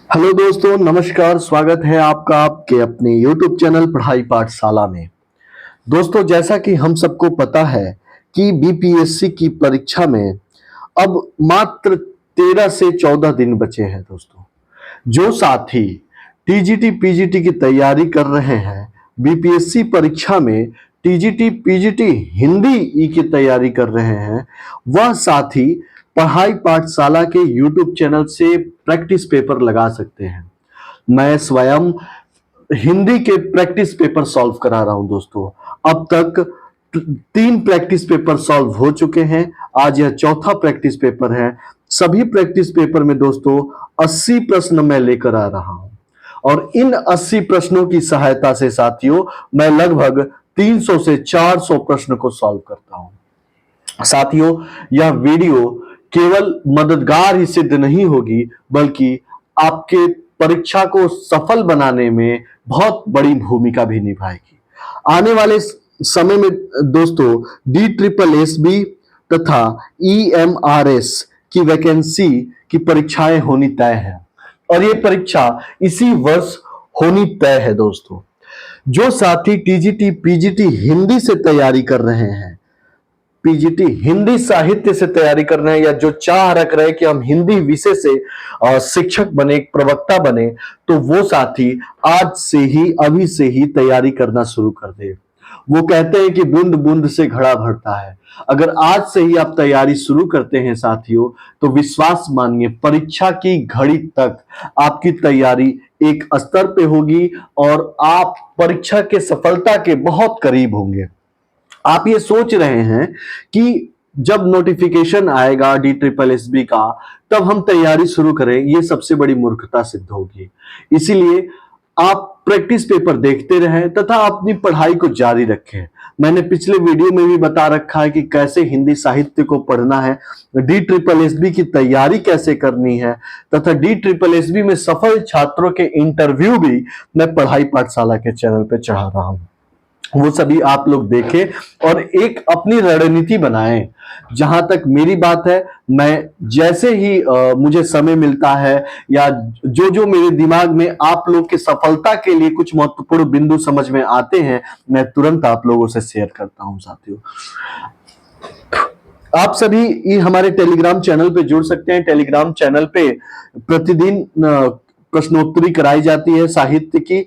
Hello दोस्तों, नमस्कार। स्वागत है आपका आपके अपने YouTube चैनल पढ़ाई पाठशाला में। दोस्तों, जैसा कि हम सबको पता है कि बीपीएससी की परीक्षा में अब मात्र 13 से 14 दिन बचे हैं। दोस्तों, जो साथी टीजीटी पीजीटी की तैयारी कर रहे हैं, बीपीएससी परीक्षा में टीजीटी पीजीटी हिंदी ई की तैयारी कर रहे हैं, वह साथी पढ़ाई पाठशाला के यूट्यूब चैनल से प्रैक्टिस पेपर लगा सकते हैं। मैं स्वयं हिंदी के प्रैक्टिस पेपर सॉल्व करा रहा हूं। दोस्तों, अब तक 3 प्रैक्टिस पेपर सॉल्व हो चुके हैं। आज यह चौथा प्रैक्टिस पेपर है। सभी प्रैक्टिस पेपर में दोस्तों 80 प्रश्न मैं लेकर आ रहा हूं और इन 80 प्रश्नों की सहायता से साथियों मैं लगभग 300 से 400 प्रश्न को सॉल्व करता हूं। साथियों, यह वीडियो केवल मददगार ही सिद्ध नहीं होगी, बल्कि आपके परीक्षा को सफल बनाने में बहुत बड़ी भूमिका भी निभाएगी। आने वाले समय में दोस्तों DSSB तथा EMRS की वैकेंसी की परीक्षाएं होनी तय है और ये परीक्षा इसी वर्ष होनी तय है। दोस्तों, जो साथी टीजीटी पीजीटी हिंदी से तैयारी कर रहे हैं, पीजीटी हिंदी साहित्य से तैयारी कर रहे हैं, या जो चाह रख रहे हैं कि हम हिंदी विषय से शिक्षक बने, प्रवक्ता बने, तो वो साथी आज से ही, अभी से ही तैयारी करना शुरू कर दे। वो कहते हैं कि बूंद बूंद से घड़ा भरता है। अगर आज से ही आप तैयारी शुरू करते हैं साथियों, तो विश्वास मानिए परीक्षा की घड़ी तक आपकी तैयारी एक स्तर पे होगी और आप परीक्षा के सफलता के बहुत करीब होंगे। आप ये सोच रहे हैं कि जब नोटिफिकेशन आएगा DSSB का तब हम तैयारी शुरू करें, ये सबसे बड़ी मूर्खता सिद्ध होगी। इसीलिए आप प्रैक्टिस पेपर देखते रहें तथा अपनी पढ़ाई को जारी रखें। मैंने पिछले वीडियो में भी बता रखा है कि कैसे हिंदी साहित्य को पढ़ना है, DSSB की तैयारी कैसे करनी है तथा DSSB में सफल छात्रों के इंटरव्यू भी मैं पढ़ाई पाठशाला के चैनल पे चढ़ा रहा हूं। वो सभी आप लोग देखें और एक अपनी रणनीति बनाएं। जहां तक मेरी बात है, मैं जैसे ही मुझे समय मिलता है या जो जो मेरे दिमाग में आप लोग की सफलता के लिए कुछ महत्वपूर्ण बिंदु समझ में आते हैं, मैं तुरंत आप लोगों से शेयर करता हूं। साथियों, आप सभी हमारे टेलीग्राम चैनल पे जुड़ सकते हैं। टेलीग्राम चैनल पे प्रतिदिन प्रश्नोत्तरी कराई जाती है साहित्य की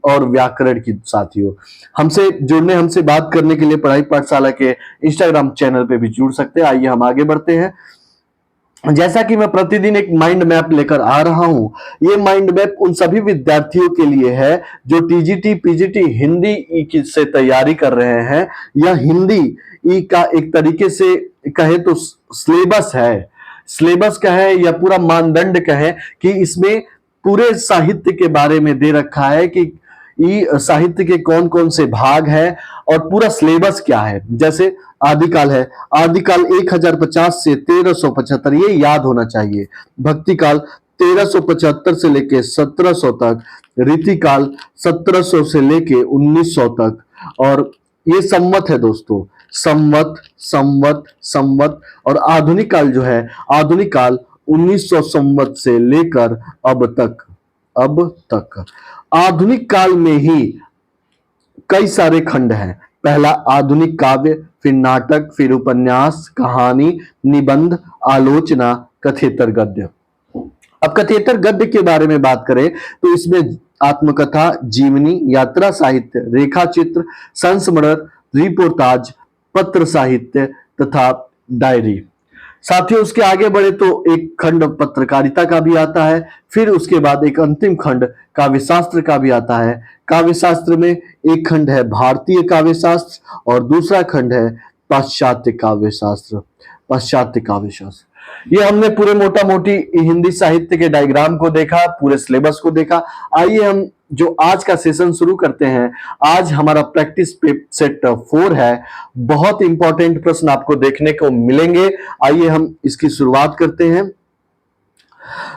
और व्याकरण की। साथियों, हमसे जुड़ने, हमसे बात करने के लिए पढ़ाई पाठशाला के इंस्टाग्राम चैनल पे भी जुड़ सकते हैं। आइए हम आगे बढ़ते हैं। जैसा कि मैं प्रतिदिन एक माइंड मैप लेकर आ रहा हूं, ये माइंड मैप उन सभी विद्यार्थियों के लिए है जो टीजीटी पीजीटी हिंदी ई से तैयारी कर रहे हैं। यह हिंदी ई का एक तरीके से कहे तो सिलेबस है। सिलेबस का है या पूरा मानदंड का है कि इसमें पूरे साहित्य के बारे में दे रखा है कि साहित्य के कौन कौन से भाग हैं और पूरा सिलेबस क्या है। जैसे आदिकाल है, आदिकाल 1050 से 1375, ये याद होना चाहिए। भक्तिकाल 1375 से लेके 1700 तक, रीतिकाल 1700 से लेके 1900 तक, और ये संवत है दोस्तों। संवत संवत संवत। और आधुनिक काल जो है, आधुनिक काल 1900 संवत से लेकर अब तक आधुनिक काल में ही कई सारे खंड हैं। पहला आधुनिक काव्य, फिर नाटक, फिर उपन्यास, कहानी, निबंध, आलोचना, कथेतर गद्य। अब कथेतर गद्य के बारे में बात करें तो इसमें आत्मकथा, जीवनी, यात्रा साहित्य, रेखा चित्र, संस्मरण, रिपोर्टाज, पत्र साहित्य तथा डायरी। साथियों, उसके आगे बढ़े तो एक खंड पत्रकारिता का भी आता है। फिर उसके बाद एक अंतिम खंड काव्य शास्त्र का भी आता है। काव्य शास्त्र में एक खंड है भारतीय काव्य शास्त्र और दूसरा खंड है पाश्चात्य काव्य शास्त्र। पाश्चात्य काव्य शास्त्र, ये हमने पूरे मोटा मोटी हिंदी साहित्य के डायग्राम को देखा, पूरे सिलेबस को देखा। आइए हम जो आज का सेशन शुरू करते हैं। आज हमारा प्रैक्टिस सेट 4 है। बहुत इंपॉर्टेंट प्रश्न आपको देखने को मिलेंगे। आइए हम इसकी शुरुआत करते हैं।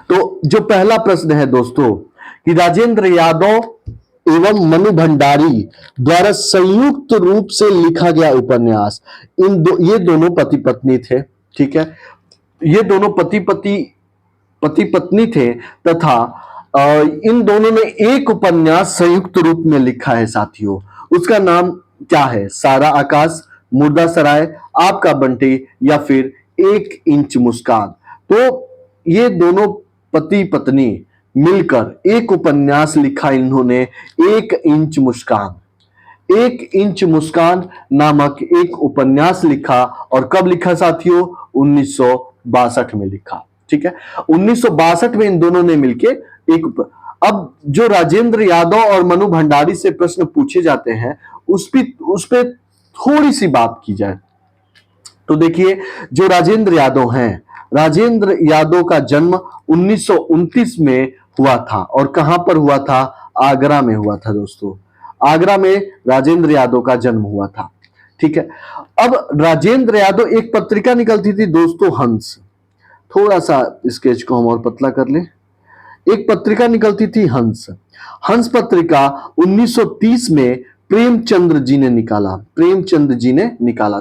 तो जो पहला प्रश्न है दोस्तों कि राजेंद्र यादव एवं मनु भंडारी द्वारा संयुक्त रूप से लिखा गया उपन्यास। ये दोनों पति पत्नी थे। ठीक है, ये दोनों पति पत्नी थे तथा इन दोनों ने एक उपन्यास संयुक्त रूप में लिखा है साथियों। उसका नाम क्या है? सारा आकाश, मुर्दा सराय, आपका बंटी, या फिर एक इंच मुस्कान। तो ये दोनों पति पत्नी मिलकर एक उपन्यास लिखा इन्होंने, एक इंच मुस्कान। एक इंच मुस्कान नामक एक उपन्यास लिखा। और कब लिखा साथियों? 1962 में लिखा। ठीक है, 1962 में इन दोनों ने मिलके अब जो राजेंद्र यादव और मनु भंडारी से प्रश्न पूछे जाते हैं उस पे थोड़ी सी बात की जाए तो देखिए, जो राजेंद्र यादव हैं, राजेंद्र यादव का जन्म 1929 में हुआ था। और कहां पर हुआ था? आगरा में हुआ था दोस्तों। आगरा में राजेंद्र यादव का जन्म हुआ था। ठीक है, अब राजेंद्र यादव, एक पत्रिका निकलती थी दोस्तों, हंस। थोड़ा सा स्केच को हम और पतला कर लें। एक पत्रिका निकलती थी हंस। हंस पत्रिका 1930 में प्रेमचंद्र जी ने निकाला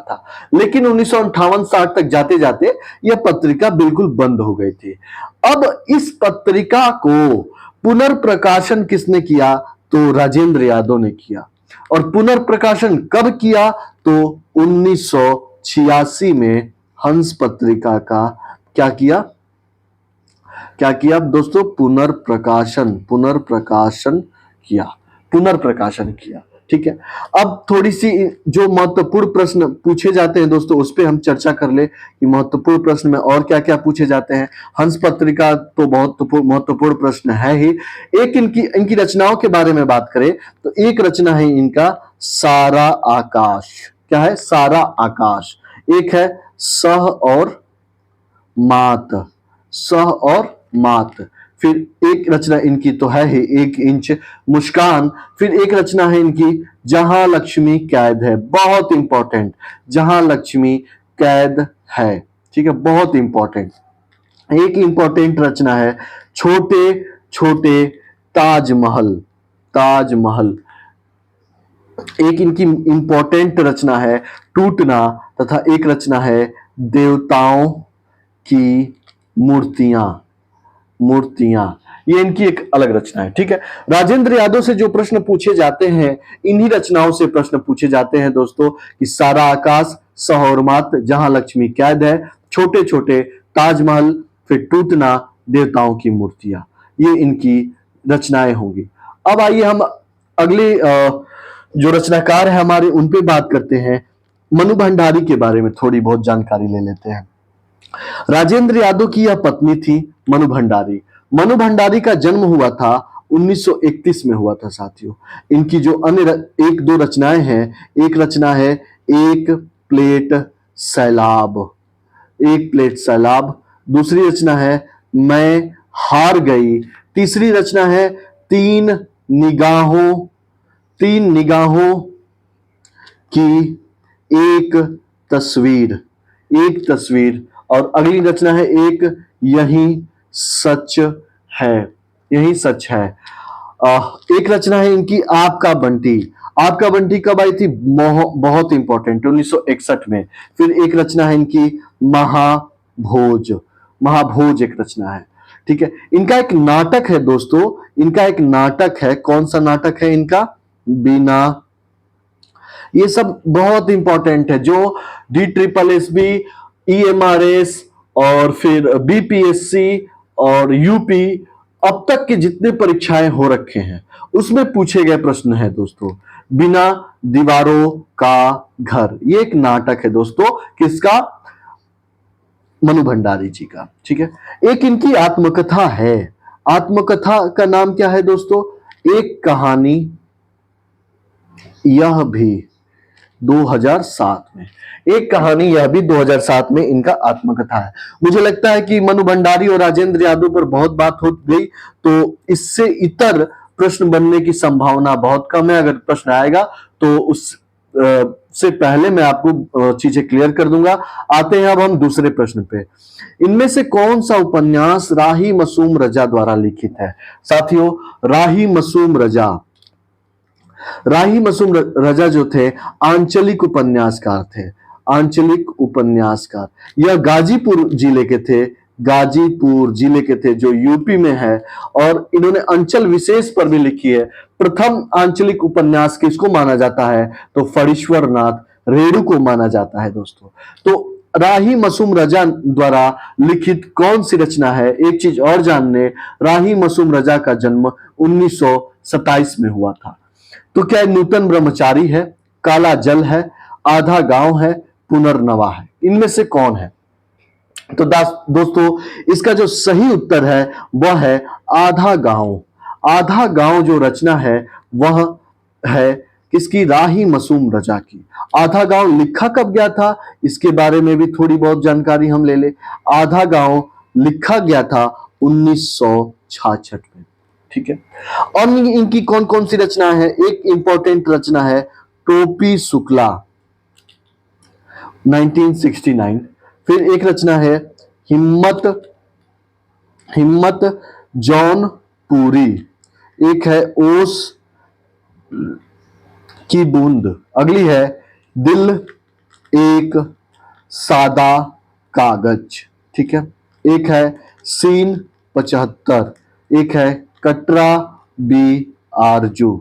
था। लेकिन 1958-60 तक जाते जाते यह पत्रिका बिल्कुल बंद हो गई थी। अब इस पत्रिका को पुनर्प्रकाशन किसने किया? तो राजेंद्र यादव ने किया। और पुनर्प्रकाशन कब किया? तो 1986 में हंस पत्रिका का क्या किया दोस्तों? पुनर्प्रकाशन किया। ठीक है, अब थोड़ी सी जो महत्वपूर्ण प्रश्न पूछे जाते हैं दोस्तों, उस पर हम चर्चा कर ले कि महत्वपूर्ण प्रश्न में और क्या क्या पूछे जाते हैं। हंस पत्रिका तो बहुत महत्वपूर्ण प्रश्न है ही। एक इनकी रचनाओं के बारे में बात करें तो एक रचना है इनका सारा आकाश। क्या है? सारा आकाश। एक है सह और मात। फिर एक रचना इनकी तो है ही एक इंच मुस्कान। फिर एक रचना है इनकी जहां लक्ष्मी कैद है। बहुत इंपॉर्टेंट, जहां लक्ष्मी कैद है। ठीक है, बहुत इंपॉर्टेंट। एक इंपॉर्टेंट रचना है छोटे छोटे ताजमहल। एक इनकी इंपॉर्टेंट रचना है टूटना, तथा एक रचना है देवताओं की मूर्तियां। ये इनकी एक अलग रचना है। ठीक है, राजेंद्र यादव से जो प्रश्न पूछे जाते हैं, इन्हीं रचनाओं से प्रश्न पूछे जाते हैं दोस्तों कि सारा आकाश, सह और मात, जहां लक्ष्मी कैद है, छोटे छोटे ताजमहल, फिर टूटना, देवताओं की मूर्तियां। ये इनकी रचनाएं होंगी। अब आइए हम अगले जो रचनाकार है हमारे, उन पे बात करते हैं। मनु भंडारी के बारे में थोड़ी बहुत जानकारी ले लेते हैं। राजेंद्र यादव की यह पत्नी थी मनु भंडारी। मनु भंडारी का जन्म हुआ था 1931 में हुआ था साथियों। इनकी जो अन्य एक दो रचनाएं हैं, एक रचना है एक प्लेट सैलाब, दूसरी रचना है मैं हार गई, तीसरी रचना है तीन निगाहों की एक तस्वीर, और अगली रचना है एक यही सच है। एक रचना है इनकी आपका बंटी कब आई थी? बहुत इंपॉर्टेंट, 1961 में। फिर एक रचना है इनकी महाभोज एक रचना है। ठीक है, इनका एक नाटक है दोस्तों, कौन सा नाटक है इनका? बिना। ये सब बहुत इंपॉर्टेंट है। जो DSSB, EMRS और फिर BPSC और UP अब तक के जितने परीक्षाएं हो रखे हैं उसमें पूछे गए प्रश्न है दोस्तों। बिना दीवारों का घर, ये एक नाटक है दोस्तों, किसका? मनु भंडारी जी का। ठीक है, एक इनकी आत्मकथा है। आत्मकथा का नाम क्या है दोस्तों? एक कहानी यह भी 2007 में। एक कहानी यह भी 2007 में इनका आत्मकथा है। मुझे लगता है कि मनु भंडारी और राजेंद्र यादव पर बहुत बात हो गई, तो इससे इतर प्रश्न बनने की संभावना बहुत कम है। अगर प्रश्न आएगा तो उस से पहले मैं आपको चीजें क्लियर कर दूंगा। आते हैं अब हम दूसरे प्रश्न पे। इनमें से कौन सा उपन्यास राही मासूम रजा द्वारा लिखित है? साथियों, राही मासूम रजा जो थे आंचलिक उपन्यासकार थे। यह गाजीपुर जिले के थे, गाजीपुर जिले के थे, जो यूपी में है। और इन्होंने अंचल विशेष पर भी लिखी है। प्रथम आंचलिक उपन्यास किसको माना जाता है? तो फणीश्वर नाथ रेणु को माना जाता है दोस्तों। तो राही मसूम रजा द्वारा लिखित कौन सी रचना है? एक चीज और जानने, राही मसूम रजा का जन्म 1927 में हुआ था। तो क्या नूतन ब्रह्मचारी है, काला जल है, आधा गांव है, पुनर्नवा है? इनमें से कौन है? तो दोस्तों इसका जो सही उत्तर है वह है आधा गांव। आधा गांव जो रचना है वह है किसकी? राही मसूम रजा की। आधा गांव लिखा कब गया था, इसके बारे में भी थोड़ी बहुत जानकारी हम ले ले। आधा गांव लिखा गया था 1966 में, ठीक है। और इनकी कौन कौन सी रचना है? एक इंपॉर्टेंट रचना है टोपी शुक्ला 1969। फिर एक रचना है हिम्मत हिम्मत जौनपुरी। एक है ओस की बूंद। अगली है दिल एक सादा कागज, ठीक है। एक है सीन 75। एक है कटरा बी आरजू।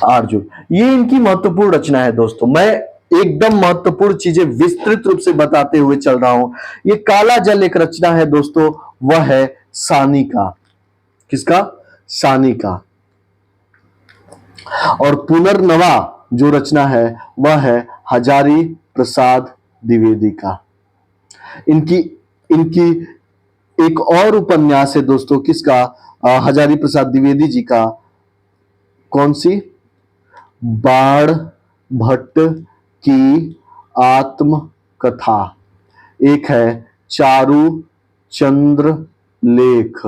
आरजू ये इनकी महत्वपूर्ण रचना है दोस्तों। मैं एकदम महत्वपूर्ण चीजें विस्तृत रूप से बताते हुए चल रहा हूं। ये काला जल एक रचना है दोस्तों, वह है सानी का। किसका? सानी का। और पुनर्नवा जो रचना है वह है हजारी प्रसाद द्विवेदी का। इनकी इनकी एक और उपन्यास है दोस्तों, किसका? हजारी प्रसाद द्विवेदी जी का। कौन सी? बाण भट्ट की आत्मकथा। एक है चारू चंद्र लेख,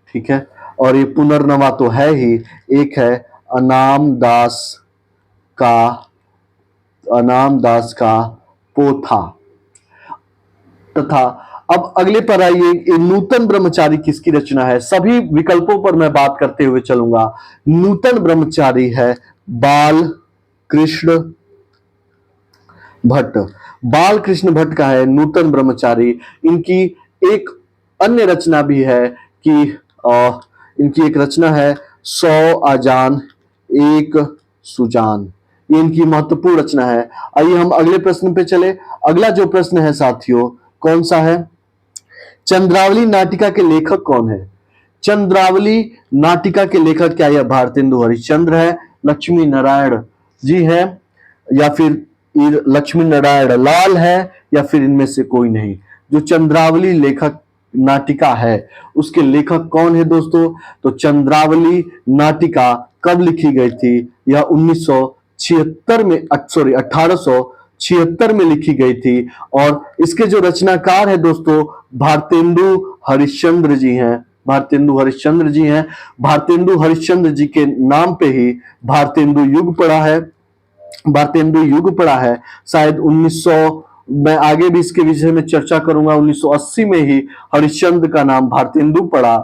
ठीक है। और ये पुनर्नवा तो है ही। एक है का अनाम दास का पोथा। तथा अब अगले पर आइए, नूतन ब्रह्मचारी किसकी रचना है? सभी विकल्पों पर मैं बात करते हुए चलूंगा। नूतन ब्रह्मचारी है बाल कृष्ण भट्ट। बाल कृष्ण भट्ट का है नूतन ब्रह्मचारी। इनकी एक अन्य रचना भी है कि इनकी एक रचना है 100 आजान एक सुजान। ये इनकी महत्वपूर्ण रचना है। आइए हम अगले प्रश्न पे चले। अगला जो प्रश्न है साथियों, कौन सा है? चंद्रावली नाटिका के लेखक कौन है? चंद्रावली नाटिका के लेखक क्या यह भारतेंदु हरिश्चंद्र है, लक्ष्मी नारायण जी है, या फिर लक्ष्मी नारायण लाल है, या फिर इनमें से कोई नहीं? जो चंद्रावली लेखक नाटिका है उसके लेखक कौन है दोस्तों? तो चंद्रावली नाटिका कब लिखी गई थी? यह 1976 में, सॉरी 1876 में लिखी गई थी। और इसके जो रचनाकार है दोस्तों भारतेंदु हरिश्चंद्र जी हैं। भारतेंदु हरिश्चंद्र जी हैं। भारतेंदु हरिश्चंद्र जी के नाम पे ही भारतेंदु युग पड़ा है। भारतेंदु युग पड़ा है शायद 1900, मैं आगे भी इसके विषय में चर्चा करूंगा। 1980 में ही हरिश्चंद्र का नाम भारतेंदु पड़ा।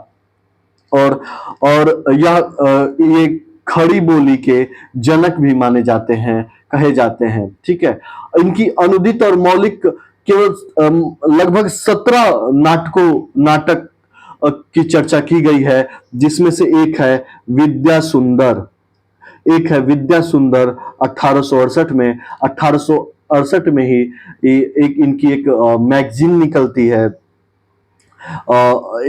और ये खड़ी बोली के जनक भी माने जाते हैं, कहे जाते हैं, ठीक है। इनकी अनुदित और मौलिक केवल लगभग 17 नाटक की चर्चा की गई है, जिसमें से एक है विद्या सुंदर। एक है विद्या सुंदर 1868 में। 1868 में ही एक इनकी एक मैगजीन निकलती है।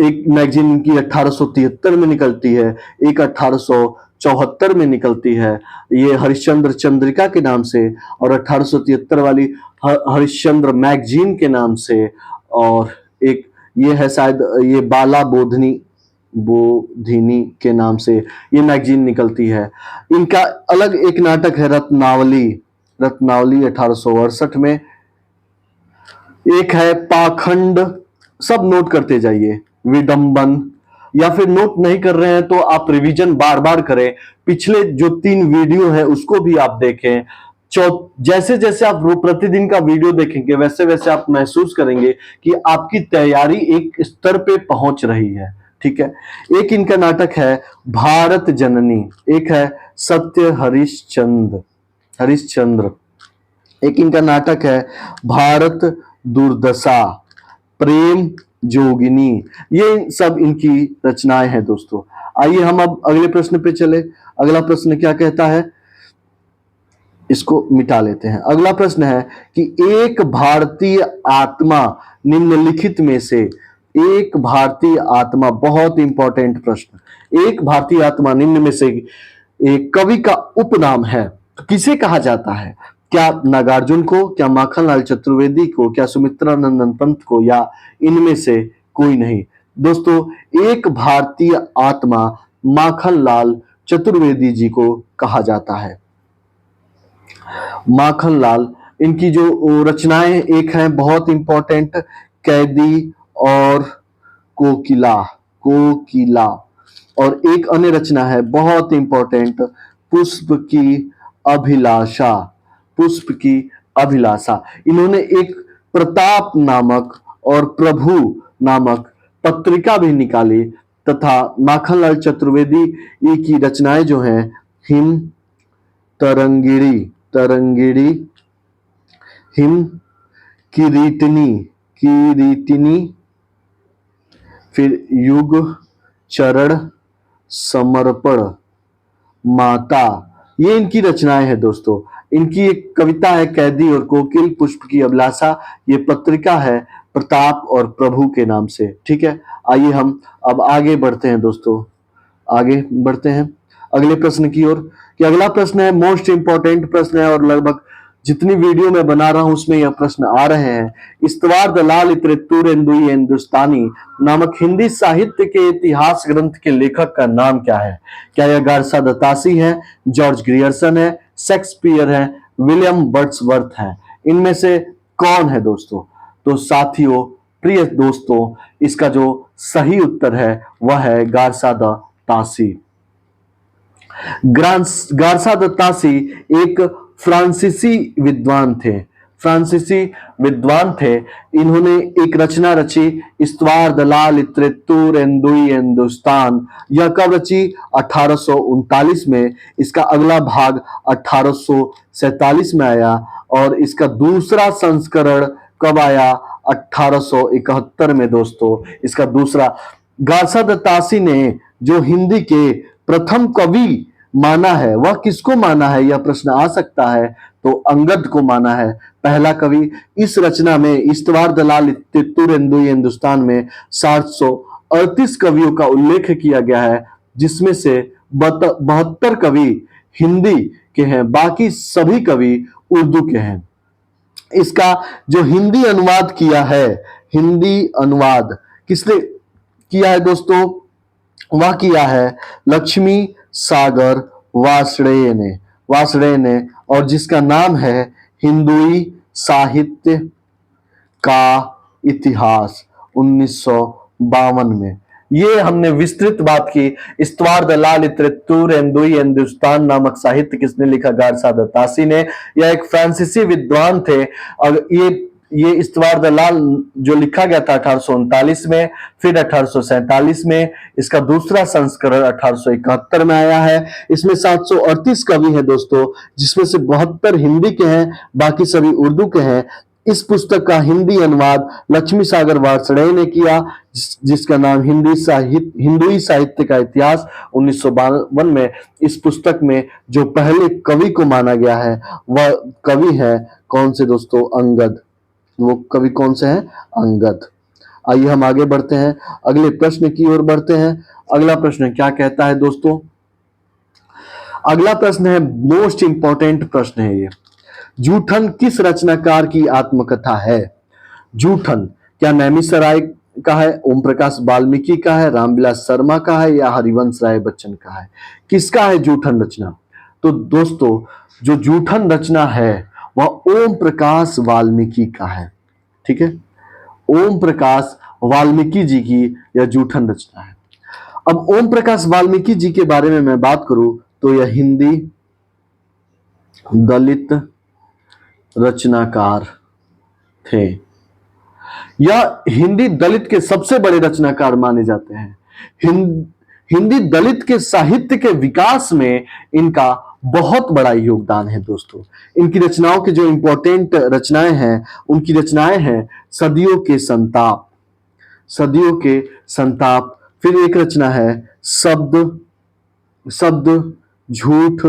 एक मैगजीन इनकी 1873 में निकलती है, एक 1874 में निकलती है, ये हरिश्चंद्र चंद्रिका के नाम से, और 1873 वाली हरिश्चंद्र मैगजीन के नाम से। और एक ये है शायद ये बाला बोधिनी के नाम से ये मैगजीन निकलती है। इनका अलग एक नाटक है रत्नावली 1868 में। एक है पाखंड, सब नोट करते जाइए, विडंबन, या फिर नोट नहीं कर रहे हैं तो आप रिवीजन बार बार करें। पिछले जो 3 वीडियो है उसको भी आप देखें। जैसे जैसे आप प्रतिदिन का वीडियो देखेंगे वैसे वैसे आप महसूस करेंगे कि आपकी तैयारी एक स्तर पे पहुंच रही है, ठीक है। एक इनका नाटक है भारत जननी। एक है सत्य हरिश्चंद्र। एक इनका नाटक है भारत दुर्दशा, प्रेम जोगिनी, ये सब इनकी रचनाएं हैं दोस्तों। आइए हम अब अगले प्रश्न पे चले। अगला प्रश्न क्या कहता है, इसको मिटा लेते हैं। अगला प्रश्न है कि एक भारतीय आत्मा निम्नलिखित में से, एक भारतीय आत्मा, बहुत इंपॉर्टेंट प्रश्न, एक भारतीय आत्मा निम्न में से एक कवि का उपनाम है, तो किसे कहा जाता है? क्या नागार्जुन को, क्या माखनलाल चतुर्वेदी को, क्या सुमित्रा नंदन पंत को, या इनमें से कोई नहीं? दोस्तों, एक भारतीय आत्मा माखनलाल चतुर्वेदी जी को कहा जाता है। माखनलाल, इनकी जो रचनाएं एक हैं बहुत इंपॉर्टेंट, कैदी और कोकिला, कोकिला, और एक अन्य रचना है बहुत इंपॉर्टेंट, पुष्प की अभिलाषा, पुष्प की अभिलाषा। इन्होंने एक प्रताप नामक और प्रभु नामक पत्रिका भी निकाली, तथा माखनलाल चतुर्वेदी की रचनाएं जो हैं, हिम तरंगिणी, तरंगिणी, हिम किरीटनी, किरीटिनी, फिर युग चरण, समर्पण, माता, ये इनकी रचनाएं हैं दोस्तों। इनकी एक कविता है कैदी और कोकिल, पुष्प की अभिलाषा, ये पत्रिका है प्रताप और प्रभु के नाम से। ठीक है, आइए हम अब आगे बढ़ते हैं दोस्तों, आगे बढ़ते हैं अगले प्रश्न की ओर। कि अगला प्रश्न है मोस्ट इंपॉर्टेंट प्रश्न है, और लगभग जितनी वीडियो मैं बना रहा हूं उसमें यह प्रश्न आ रहे हैं। इस्तवार दलाल इतरेतुरेंदुई हिंदुस्तानी नामक हिंदी साहित्य के इतिहास ग्रंथ के लेखक का नाम क्या है? क्या यह गारसा दत्तासी है, जॉर्ज ग्रियर्सन है, शेक्सपियर है, विलियम वर्ड्सवर्थ है? इनमें से कौन है दोस्तों? तो साथियों, प्रिय दोस्तों, इसका जो सही उत्तर है वह है गारसा दत्तासी। गारसा दत्तासी एक फ्रांसीसी विद्वान थे, फ्रांसीसी विद्वान थे। इन्होंने एक रचना रची, इस्तवार दलाल इतरेतुरेंदुई हिंदुस्तान। यह कब रची? 1839 में। इसका अगला भाग 1847 में आया, और इसका दूसरा संस्करण कब आया? 1871 में दोस्तों, इसका दूसरा। गारसा दत्तासी ने जो हिंदी के प्रथम कवि माना है, वह किसको माना है, यह प्रश्न आ सकता है। तो अंगद को माना है पहला कवि। इस रचना में इस्तवार दलाल इतरेतुरेंदुई हिंदुस्तान में 738 कवियों का उल्लेख किया गया है, जिसमें से 72 कवि हिंदी के हैं, बाकी सभी कवि उर्दू के हैं। इसका जो हिंदी अनुवाद किया है, हिंदी अनुवाद किसने किया है दोस्तों? वह किया है लक्ष्मी सागर वार्ष्णेय ने, वार्ष्णेय ने, और जिसका नाम है हिंदुई साहित्य का इतिहास, 1952 में। ये हमने विस्तृत बात की। इस्तवार दलाल इतरेतुरेंदुई हिंदुस्तान नामक साहित्य किसने लिखा? गारसा दत्तासी ने। यह एक फ्रांसीसी विद्वान थे, और ये इस्तवार दलाल जो लिखा गया था 1839 में, फिर 1847 में। इसका दूसरा संस्करण 1871 में आया है। इसमें 738 कवि हैं दोस्तों, जिसमें से 72 हिंदी के हैं, बाकी सभी उर्दू के हैं। इस पुस्तक का हिंदी अनुवाद लक्ष्मी सागर वार्ष्णेय ने किया, जिसका नाम हिंदुई साहित्य का इतिहास, 1952 में। इस पुस्तक में जो पहले कवि को माना गया है वह कवि है कौन से दोस्तों? अंगद। वो कवि कौन से हैं? अंगद। आइए हम आगे बढ़ते हैं, अगले प्रश्न की ओर बढ़ते हैं। अगला प्रश्न क्या कहता है दोस्तों? अगला प्रश्न है मोस्ट इंपॉर्टेंट प्रश्न है ये। जूठन किस रचनाकार की आत्मकथा है? जूठन क्या नैमिषारण्य का है, ओम प्रकाश वाल्मीकि का है, रामविलास शर्मा का है, या हरिवंश राय बच्चन का है? किसका है जूठन रचना? तो दोस्तों, जो जूठन रचना है वह ओम प्रकाश वाल्मीकि का है। ठीक है, ओम प्रकाश वाल्मीकि जी की यह जूठन रचना है। अब ओम प्रकाश वाल्मीकि जी के बारे में मैं बात करूं तो यह हिंदी दलित रचनाकार थे। यह हिंदी दलित के सबसे बड़े रचनाकार माने जाते हैं। हिंदी दलित के साहित्य के विकास में इनका बहुत बड़ा योगदान है दोस्तों। इनकी रचनाओं के जो इंपॉर्टेंट रचनाएं हैं, उनकी रचनाएं हैं सदियों के संताप, सदियों के संताप। फिर एक रचना है शब्द शब्द झूठ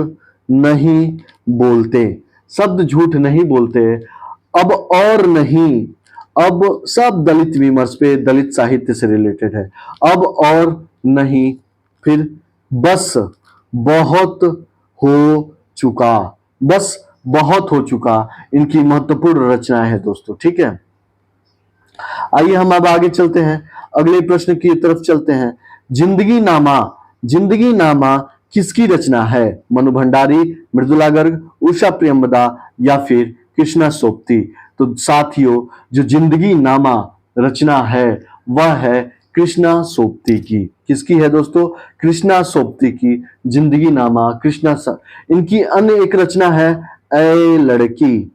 नहीं बोलते, शब्द झूठ नहीं बोलते। अब और नहीं, अब सब दलित विमर्श पे, दलित साहित्य से रिलेटेड है। अब और नहीं। फिर बस बहुत हो चुका, बस बहुत हो चुका। इनकी महत्वपूर्ण रचनाएं हैं दोस्तों, ठीक है। आइए हम अब आगे चलते हैं, अगले प्रश्न की तरफ चलते हैं। जिंदगी नामा, जिंदगी नामा किसकी रचना है? मनु भंडारी, मृदुला गर्ग, उषा प्रियंवदा या फिर कृष्णा सोपती? तो साथियों, जो जिंदगी नामा रचना है वह है कृष्णा सोपती की। किसकी है दोस्तों? कृष्णा सोपती की जिंदगी नामा। इनकी अन्य एक रचना है ए लड़की,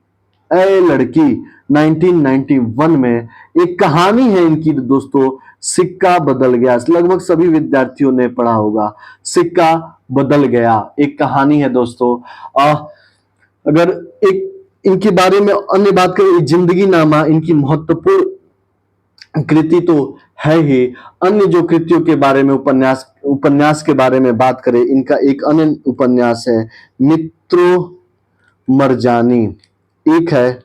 ए लड़की 1991 में। एक कहानी है इनकी दोस्तों, सिक्का बदल गया। लगभग सभी विद्यार्थियों ने पढ़ा होगा, सिक्का बदल गया, एक कहानी है दोस्तों। अगर एक इनके बारे में अन्य बात करें, जिंदगी नामा इनकी महत्वपूर्ण कृति तो है ही। अन्य जो कृतियों के बारे में, उपन्यास के बारे में बात करें, इनका एक अन्य उपन्यास है मित्रों मरजानी, एक है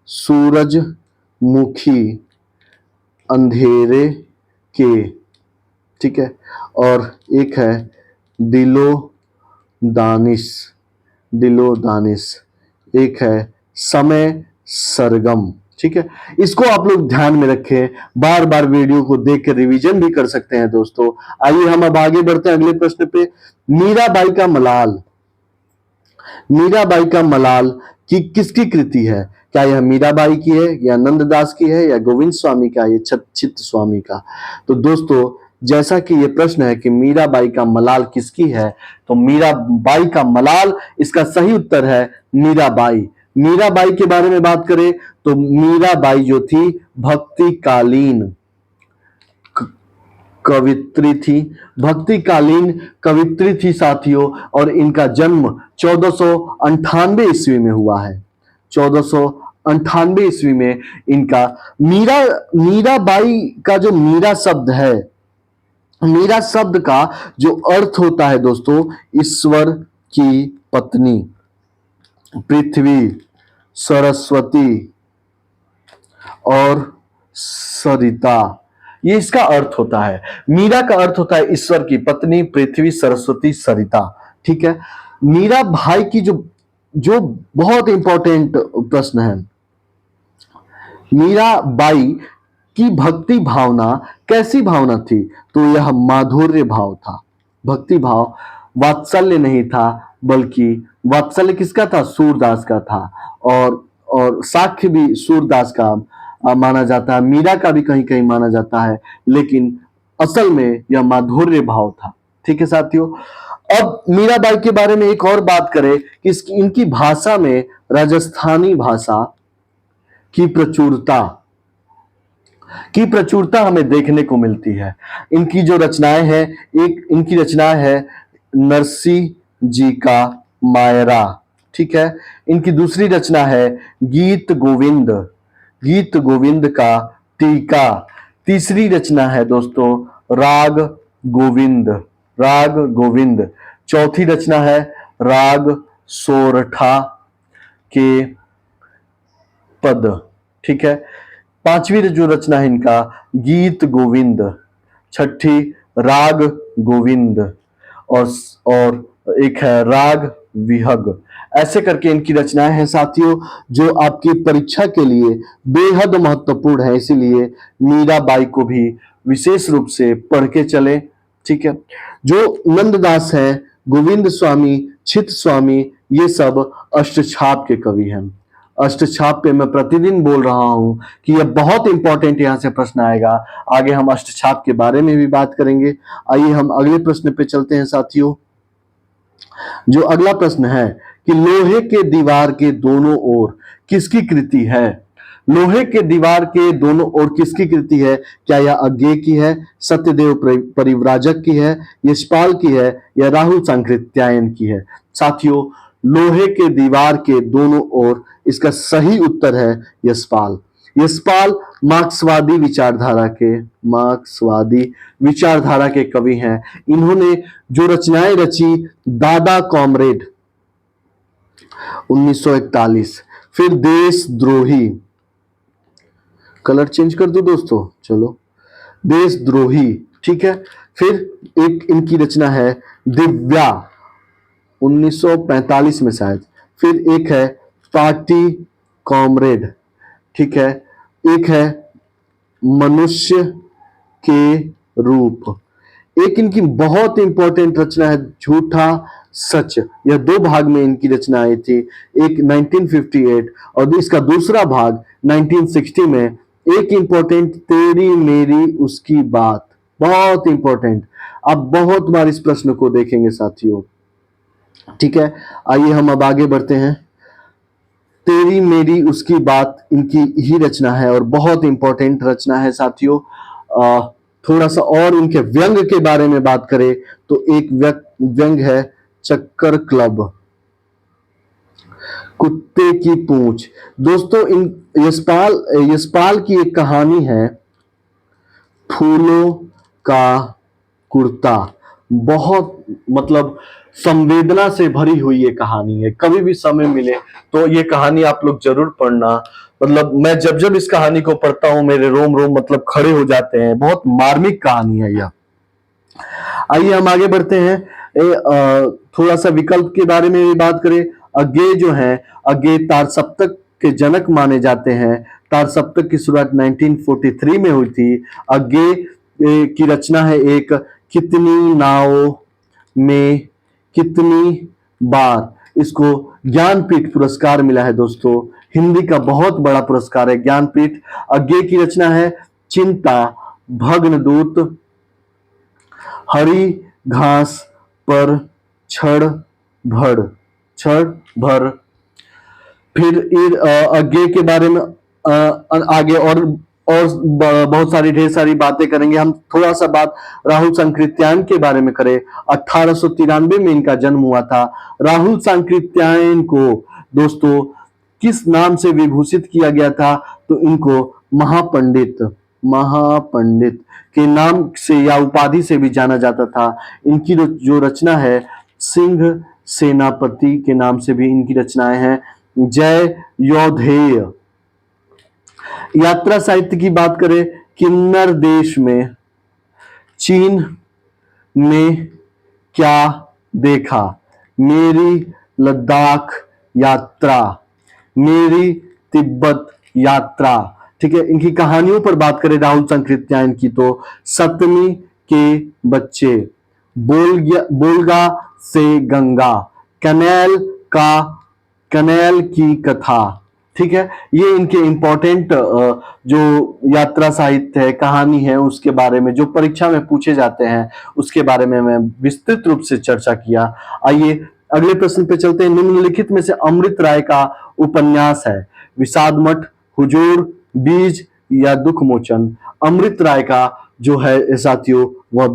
सूरजमुखी अंधेरे के, ठीक है, और एक है दिलो दानिश, दिलो दानिश, एक है समय सरगम, ठीक है। इसको आप लोग ध्यान में रखें, बार बार वीडियो को देख कर रिवीजन भी कर सकते हैं दोस्तों। आइए हम अब आगे बढ़ते हैं अगले प्रश्न पे। मीराबाई का मलाल, मीराबाई का मलाल की किसकी कृति है? क्या यह मीराबाई की है, या नंददास की है, या गोविंद स्वामी का, या चित्त स्वामी का? तो दोस्तों, जैसा कि ये प्रश्न है कि मीराबाई का मलाल किसकी है, तो मीराबाई का मलाल, इसका सही उत्तर है मीराबाई। मीराबाई के बारे में बात करें तो मीराबाई जो थी भक्तिकालीन कवित्री थी, भक्तिकालीन कवित्री थी साथियों। और इनका जन्म 1498 ईस्वी में हुआ है, 1498 ईस्वी में इनका। मीराबाई का जो मीरा शब्द है, मीरा शब्द का जो अर्थ होता है दोस्तों, ईश्वर की पत्नी, पृथ्वी, सरस्वती और सरिता, ये इसका अर्थ होता है। मीरा का अर्थ होता है ईश्वर की पत्नी, पृथ्वी, सरस्वती, सरिता, ठीक है। मीरा भाई की जो जो बहुत इंपॉर्टेंट प्रश्न है, मीरा बाई की भक्ति भावना कैसी भावना थी? तो यह माधुर्य भाव था, भक्ति भाव। वात्सल्य नहीं था, बल्कि वात्सल्य किसका था? सूरदास का था। और साक्ष्य भी सूरदास का माना जाता है, मीरा का भी कहीं कहीं माना जाता है, लेकिन असल में यह माधुर्य भाव था, ठीक है साथियों। अब मीराबाई के बारे में एक और बात करें कि इनकी भाषा में राजस्थानी भाषा की प्रचुरता हमें देखने को मिलती है। इनकी जो रचनाएं हैं, एक इनकी रचना है नरसी जी का मायरा, ठीक है। इनकी दूसरी रचना है गीत गोविंद, गीत गोविंद का टीका। तीसरी रचना है दोस्तों राग गोविंद, राग गोविंद। चौथी रचना है राग सोरठा के पद, ठीक है। पांचवी जो रचना है इनका गीत गोविंद। छठी राग गोविंद, और एक है राग विहग। ऐसे करके इनकी रचनाएं हैं साथियों, जो आपकी परीक्षा के लिए बेहद महत्वपूर्ण है। इसीलिए मीराबाई को भी विशेष रूप से पढ़ के चले, ठीक है। जो नंददास है, गोविंद स्वामी, चित्त स्वामी, ये सब अष्टछाप के कवि हैं। अष्टछाप पे मैं प्रतिदिन बोल रहा हूं कि यह बहुत इंपॉर्टेंट यहां से प्रश्न आएगा। आगे हम अष्टछाप के बारे में भी बात करेंगे। आइए हम अगले प्रश्न पे चलते हैं साथियों। जो अगला प्रश्न है कि लोहे के दीवार के दोनों ओर किसकी कृति है? लोहे के दीवार के दोनों ओर किसकी कृति है? क्या यह अज्ञेय की है, सत्यदेव परिव्राजक की है, यशपाल की है या राहुल सांकृत्यायन की है? साथियों, लोहे के दीवार के दोनों ओर इसका सही उत्तर है यशपाल। यशपाल मार्क्सवादी विचारधारा के कवि हैं। इन्होंने जो रचनाएं रची, दादा कॉमरेड 1941, फिर देशद्रोही, कलर चेंज कर दो दोस्तों, चलो, देशद्रोही, ठीक है। फिर एक इनकी रचना है दिव्या 1945 में शायद। फिर एक है पार्टी कॉमरेड, ठीक है। एक है मनुष्य के रूप। एक इनकी बहुत इंपॉर्टेंट रचना है झूठा सच। यह दो भाग में इनकी रचना आई थी, एक 1958 और इसका दूसरा भाग 1960 में। एक इंपॉर्टेंट तेरी मेरी उसकी बात, बहुत इंपॉर्टेंट। आप बहुत बार इस प्रश्न को देखेंगे साथियों, ठीक है। आइए हम अब आगे बढ़ते हैं। तेरी मेरी उसकी बात इनकी ही रचना है और बहुत इंपॉर्टेंट रचना है साथियों। थोड़ा सा और इनके व्यंग के बारे में बात करें तो एक व्यंग है चक्कर क्लब, कुत्ते की पूंछ। दोस्तों, इन यशपाल की एक कहानी है फूलों का कुर्ता। बहुत मतलब संवेदना से भरी हुई ये कहानी है। कभी भी समय मिले तो ये कहानी आप लोग जरूर पढ़ना। मतलब मैं जब जब इस कहानी को पढ़ता हूं मेरे रोम रोम मतलब खड़े हो जाते हैं। बहुत मार्मिक कहानी है यह। आइए हम आगे बढ़ते हैं। थोड़ा सा विकल्प के बारे में भी बात करें। अज्ञेय जो है, अज्ञेय तार सप्तक के जनक माने जाते हैं। तार सप्तक की शुरुआत 1943 में हुई थी। अज्ञेय की रचना है एक कितनी नाव में कितनी बार। इसको ज्ञानपीठ पुरस्कार मिला है दोस्तों। हिंदी का बहुत बड़ा पुरस्कार है ज्ञानपीठ। अज्ञेय की रचना है चिंता, भग्नदूत, हरी घास पर क्षण भर। फिर अज्ञेय के बारे में आगे और बहुत सारी ढेर सारी बातें करेंगे हम। थोड़ा सा बात राहुल सांकृत्यायन के बारे में करें। 1893 में इनका जन्म हुआ था। राहुल सांकृत्यायन को दोस्तों किस नाम से विभूषित किया गया था? तो इनको महापंडित के नाम से या उपाधि से भी जाना जाता था। इनकी जो रचना है सिंह सेनापति के नाम से भी इनकी रचनाएं हैं। जय योधेय। यात्रा साहित्य की बात करें, किन्नर देश में, चीन में क्या देखा, मेरी लद्दाख यात्रा, मेरी तिब्बत यात्रा, ठीक है। इनकी कहानियों पर बात करें राहुल सांकृत्यायन की तो सतमी के बच्चे, बोलगा से गंगा, कनेल की कथा, ठीक है। ये इनके इंपॉर्टेंट जो यात्रा साहित्य है, कहानी है, उसके बारे में जो परीक्षा में पूछे जाते हैं उसके बारे में मैं विस्तृत रूप से चर्चा किया। आइए अगले प्रश्न पे चलते हैं। निम्नलिखित में से अमृत राय का उपन्यास है विषाद मठ, हुजूर, बीज या दुख मोचन। अमृत राय का जो है साथियों वह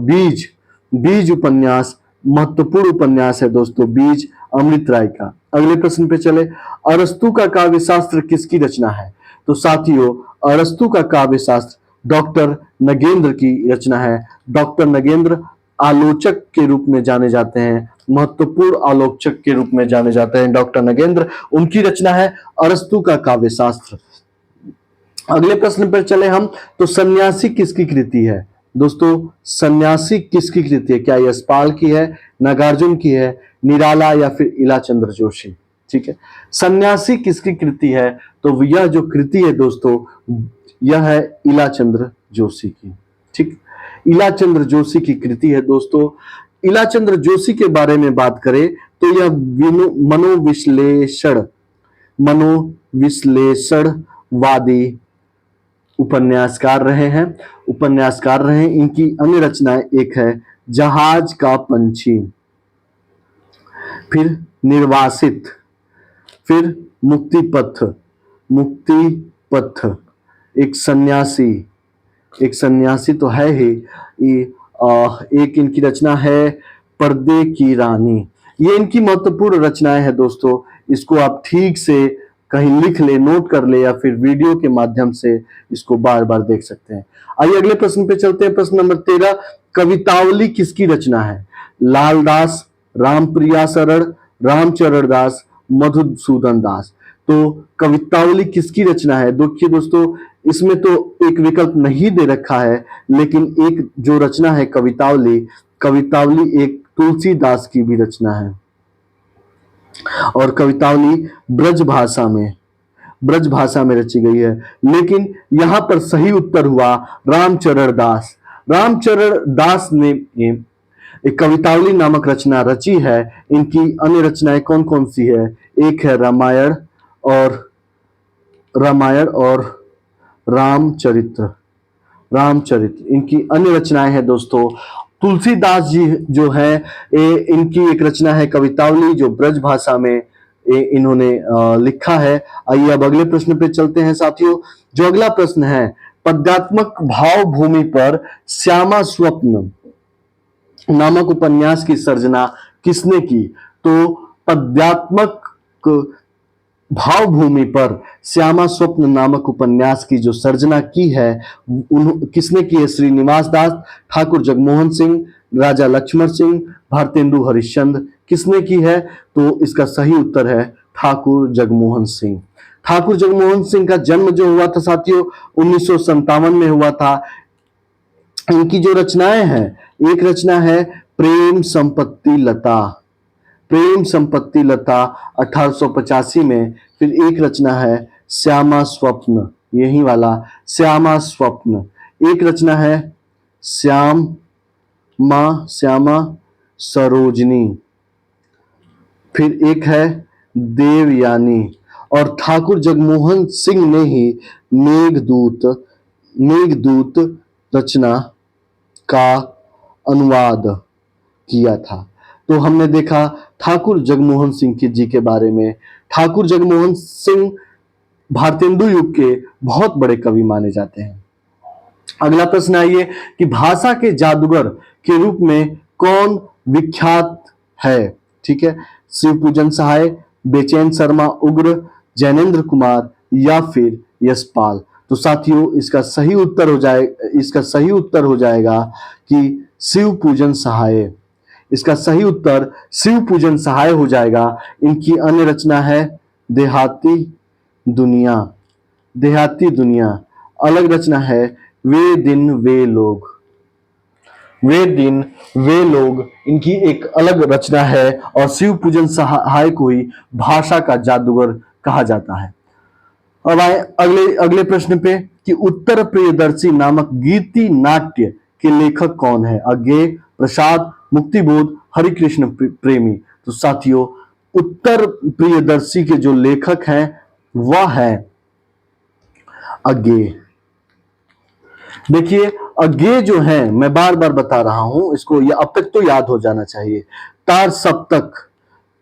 बीज उपन्यास महत्वपूर्ण उपन्यास है दोस्तों, बीज अमृत राय का। अगले प्रश्न पे चले। अरस्तु का काव्य शास्त्र किसकी रचना है? तो साथियों अरस्तु का काव्य शास्त्र डॉक्टर नगेंद्र की रचना है। डॉक्टर नगेंद्र आलोचक के रूप में जाने जाते हैं, महत्वपूर्ण आलोचक के रूप में जाने जाते हैं डॉक्टर नगेंद्र। उनकी रचना है अरस्तु का काव्य शास्त्र। अगले प्रश्न पर चले हम तो सन्यासी किसकी कृति है? दोस्तों सन्यासी किसकी कृति है? क्या यशपाल की है, नागार्जुन की है, निराला या फिर इलाचंद्र जोशी? ठीक है, सन्यासी किसकी कृति है? तो यह जो कृति है दोस्तों यह है इलाचंद्र जोशी की। ठीक, इलाचंद्र जोशी की कृति है दोस्तों। इलाचंद्र जोशी के बारे में बात करें तो यह मनोविश्लेषणवादी उपन्यासकार रहे। इनकी अन्य रचनाएं एक है जहाज का पंछी, फिर निर्वासित, फिर मुक्ति पथ, एक सन्यासी, एक सन्यासी तो है ही, एक इनकी रचना है पर्दे की रानी। ये इनकी महत्वपूर्ण रचनाएं हैं दोस्तों, इसको आप ठीक से कहीं लिख ले, नोट कर ले, या फिर वीडियो के माध्यम से इसको बार बार देख सकते हैं। आइए अगले प्रश्न पे चलते हैं। प्रश्न नंबर 13, कवितावली किसकी रचना है? लालदास, रामप्रिया शरण, रामचरण दास, मधुसूदन दास। तो कवितावली किसकी रचना है? देखिए दोस्तों, इसमें तो एक विकल्प नहीं दे रखा है, लेकिन एक जो रचना है कवितावली, कवितावली एक तुलसीदास की भी रचना है, और कवितावली ब्रज भाषा में रची गई है। लेकिन यहां पर सही उत्तर हुआ रामचरण दास। रामचरण दास ने एक कवितावली नामक रचना रची है। इनकी अन्य रचनाएं कौन कौन सी है? एक है रामायण और रामचरित्र इनकी अन्य रचनाएं हैं दोस्तों। तुलसीदास जी जो है, इनकी एक रचना है कवितावली, जो ब्रज भाषा में इन्होंने लिखा है। आइए अब अगले प्रश्न पे चलते हैं साथियों। जो अगला प्रश्न है, पद्यात्मक भाव भूमि पर श्यामा स्वप्न नामक उपन्यास की सर्जना किसने की? तो पद्यात्मक भावभूमि पर श्यामा स्वप्न नामक उपन्यास की जो सर्जना की है, किसने की है? श्रीनिवास दास, ठाकुर जगमोहन सिंह, राजा लक्ष्मण सिंह, भारतेंदु हरिश्चंद्र। किसने की है? तो इसका सही उत्तर है ठाकुर जगमोहन सिंह। ठाकुर जगमोहन सिंह का जन्म जो हुआ था साथियों 1957 में हुआ था। इनकी जो रचनाएं हैं, एक रचना है प्रेम संपत्ति लता 1885 में। फिर एक रचना है श्यामा स्वप्न, यही वाला श्यामा स्वप्न। एक रचना है श्यामा सरोजनी। फिर एक है देवयानी। और ठाकुर जगमोहन सिंह ने ही मेघदूत रचना का अनुवाद किया था। तो हमने देखा ठाकुर जगमोहन सिंह जी के बारे में। ठाकुर जगमोहन सिंह भारतेंदु युग के बहुत बड़े कवि माने जाते हैं। अगला प्रश्न आइए कि भाषा के जादूगर के रूप में कौन विख्यात है? ठीक है, शिवपूजन सहाय, बेचैन शर्मा उग्र, जैनेन्द्र कुमार, या फिर यशपाल। तो साथियों इसका सही उत्तर हो जाएगा कि शिवपूजन सहाय। इसका सही उत्तर शिवपूजन सहाय हो जाएगा। इनकी अन्य रचना है देहाती दुनिया। अलग रचना है वे दिन वे लोग इनकी एक अलग रचना है। और शिवपूजन सहाय को ही भाषा का जादूगर कहा जाता है। अब आए अगले प्रश्न पे कि उत्तर प्रियदर्शी नामक गीति नाट्य के लेखक कौन है? अज्ञेय, प्रसाद, मुक्तिबोध, हरिकृष्ण प्रेमी। तो साथियों उत्तर प्रियदर्शी के जो लेखक हैं वह है अज्ञेय। देखिए अज्ञेय जो है, मैं बार बार बता रहा हूं, इसको ये अब तक तो याद हो जाना चाहिए। तार सप्तक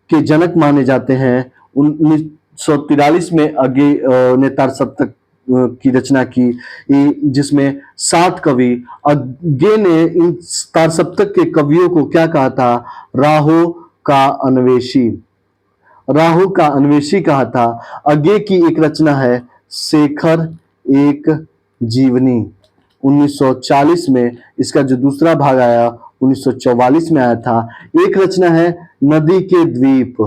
के जनक माने जाते हैं। 1943 में अज्ञेय ने तार सप्तक की रचना की, जिसमें 7 कवि। अज्ञेय ने इन तार सप्तक के कवियों को क्या कहा था? राहु का अन्वेषी कहा था। अज्ञेय की एक रचना है शेखर एक जीवनी, 1940 में। इसका जो दूसरा भाग आया 1944 में आया था। एक रचना है नदी के द्वीप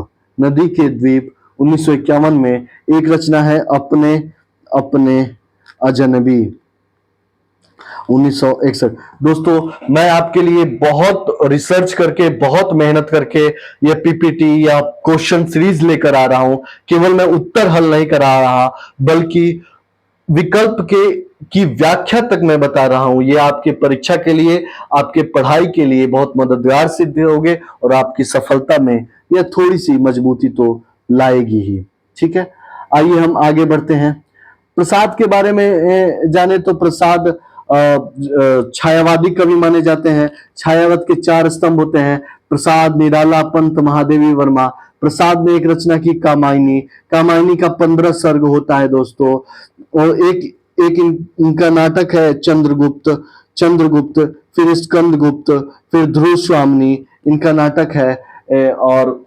1951 में। एक रचना है अपने अजनबी 1961। दोस्तों मैं आपके लिए बहुत रिसर्च करके, बहुत मेहनत करके ये पीपीटी या क्वेश्चन सीरीज लेकर आ रहा हूं। केवल मैं उत्तर हल नहीं करा रहा, बल्कि विकल्प की व्याख्या तक मैं बता रहा हूं। ये आपके परीक्षा के लिए, आपके पढ़ाई के लिए बहुत मददगार सिद्ध होंगे, और आपकी सफलता में यह थोड़ी सी मजबूती तो लाएगी ही। ठीक है, आइए हम आगे बढ़ते हैं। प्रसाद के बारे में जाने तो प्रसाद छायावादी कवि माने जाते हैं। छायावाद के 4 स्तंभ होते हैं, प्रसाद, निराला, पंत, महादेवी वर्मा। प्रसाद ने एक रचना की कामायनी का 15 सर्ग होता है दोस्तों। और एक इनका नाटक है चंद्रगुप्त, चंद्रगुप्त, फिर स्कंदगुप्त, फिर ध्रुव स्वामिनी इनका नाटक है। और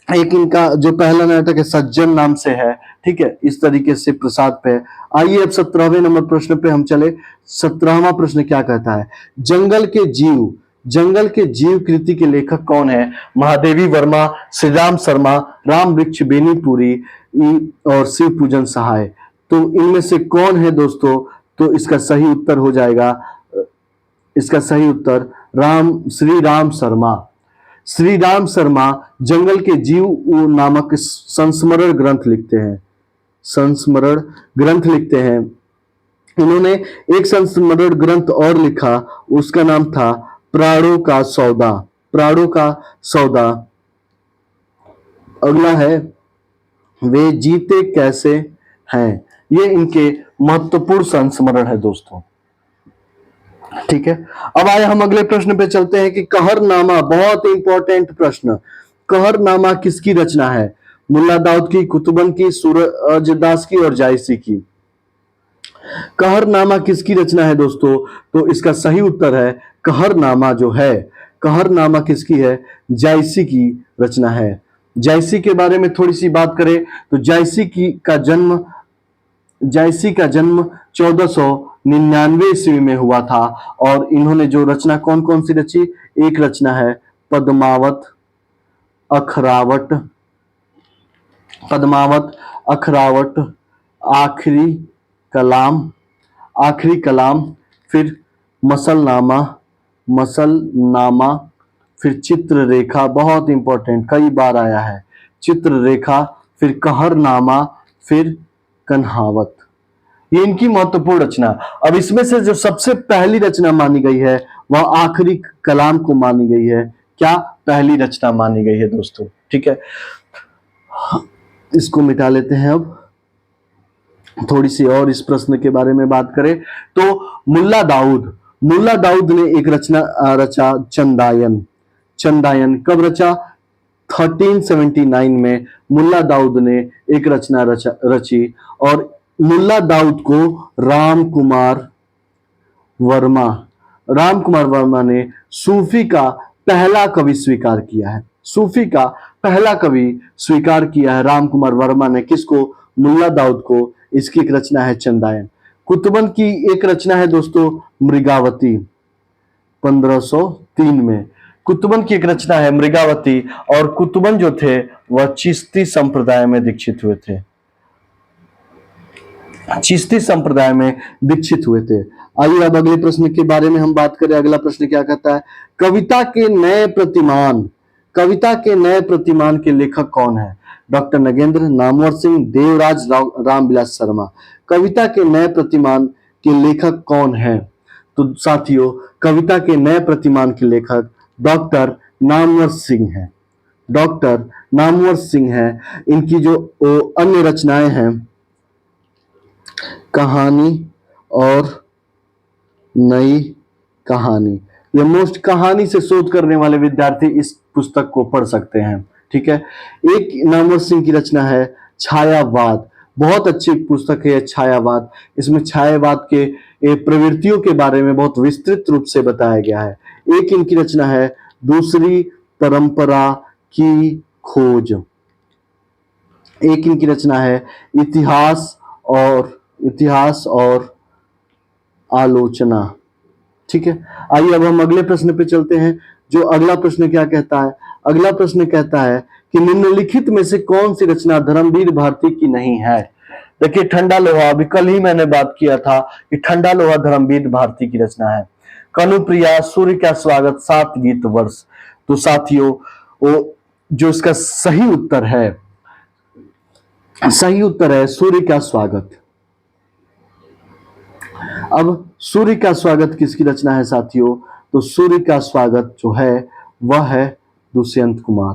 एक इनका जो पहला नाटक है सज्जन नाम से है। ठीक है, इस तरीके से प्रसाद पे। आइए अब 17वें नंबर प्रश्न पे हम चले। 17वां प्रश्न क्या कहता है? जंगल के जीव, जंगल के जीव कृति के लेखक कौन है? महादेवी वर्मा, श्री राम शर्मा, राम वृक्ष बेनीपुरी और शिव पूजन सहाय। तो इनमें से कौन है दोस्तों? तो इसका सही उत्तर हो जाएगा, इसका सही उत्तर श्री राम शर्मा। श्री राम शर्मा जंगल के जीव नामक संस्मरण ग्रंथ लिखते हैं, संस्मरण ग्रंथ लिखते हैं। इन्होंने एक संस्मरण ग्रंथ और लिखा, उसका नाम था प्राणों का सौदा, प्राणों का सौदा। अगला है वे जीते कैसे हैं। ये इनके महत्वपूर्ण संस्मरण है दोस्तों। ठीक है, अब आए हम अगले प्रश्न पे चलते हैं कि कहरनामा, बहुत इंपॉर्टेंट प्रश्न। कहरनामा किसकी रचना है? मुल्ला दाऊद की, कुतुबन की, सूरजदास की और जायसी की। कहरनामा किसकी रचना है दोस्तों? तो इसका सही उत्तर है कहरनामा जो है, कहरनामा किसकी है? जायसी की रचना है। जायसी के बारे में थोड़ी सी बात करें तो जायसी का जन्म 1499 ईस्वी में हुआ था। और इन्होंने जो रचना कौन कौन सी रची? एक रचना है पद्मावत, अखरावट, पद्मावत, अखरावट, आखिरी कलाम, आखिरी कलाम, फिर मसलनामा, मसलनामा, फिर चित्ररेखा, बहुत इंपॉर्टेंट, कई बार आया है चित्ररेखा, फिर कहरनामा, फिर कन्हावत। ये इनकी महत्वपूर्ण रचना। अब इसमें से जो सबसे पहली रचना मानी गई है वह आखिरी कलाम को मानी गई है। क्या पहली रचना मानी गई है दोस्तों? ठीक है, इसको मिटा लेते हैं। अब थोड़ी सी और इस प्रश्न के बारे में बात करें तो मुल्ला दाऊद ने एक रचना रचा चंदायन। चंदायन कब रचा? 1379 में मुल्ला दाऊद ने एक रचना रची। और मुल्ला दाऊद को राम कुमार वर्मा ने सूफी का पहला कवि स्वीकार किया है। सूफी का पहला कवि स्वीकार किया है राम कुमार वर्मा ने। किसको? मुल्ला दाऊद को। इसकी एक रचना है चंदायन। कुतुबन की एक रचना है दोस्तों मृगावती, 1503 में कुतुबन की एक रचना है मृगावती। और कुतुबन जो थे वह चिश्ती संप्रदाय में दीक्षित हुए थे, चिश्ती संप्रदाय में दीक्षित हुए थे। आइए अब अगले प्रश्न के बारे में हम बात करें। अगला प्रश्न क्या कहता है? कविता के नए प्रतिमान, कविता के नए प्रतिमान के लेखक कौन है? डॉक्टर नगेंद्र, नामवर सिंह, देवराज, रामविलास शर्मा। कविता के नए प्रतिमान के लेखक कौन है? तो साथियों कविता के नए प्रतिमान के लेखक डॉक्टर नामवर सिंह है, डॉक्टर नामवर सिंह है। इनकी जो अन्य रचनाएं हैं कहानी और नई कहानी, ये मोस्ट कहानी से शोध करने वाले विद्यार्थी इस पुस्तक को पढ़ सकते हैं। ठीक है, एक नामवर सिंह की रचना है छायावाद, बहुत अच्छी पुस्तक है छायावाद। इसमें छायावाद के प्रवृत्तियों के बारे में बहुत विस्तृत रूप से बताया गया है। एक इनकी रचना है दूसरी परंपरा की खोज। एक इनकी रचना है इतिहास और आलोचना। ठीक है, आइए अब हम अगले प्रश्न पे चलते हैं। जो अगला प्रश्न क्या कहता है? अगला प्रश्न कहता है कि निम्नलिखित में से कौन सी रचना धर्मवीर भारती की नहीं है? देखिए ठंडा लोहा, अभी कल ही मैंने बात किया था कि ठंडा लोहा धर्मवीर भारती की रचना है। कनुप्रिया, सूर्य का स्वागत, 7 गीत वर्ष। तो साथियों वो जो इसका सही उत्तर है सूर्य का स्वागत। अब सूर्य का स्वागत किसकी रचना है साथियों? तो सूर्य का स्वागत जो है वह है दुष्यंत कुमार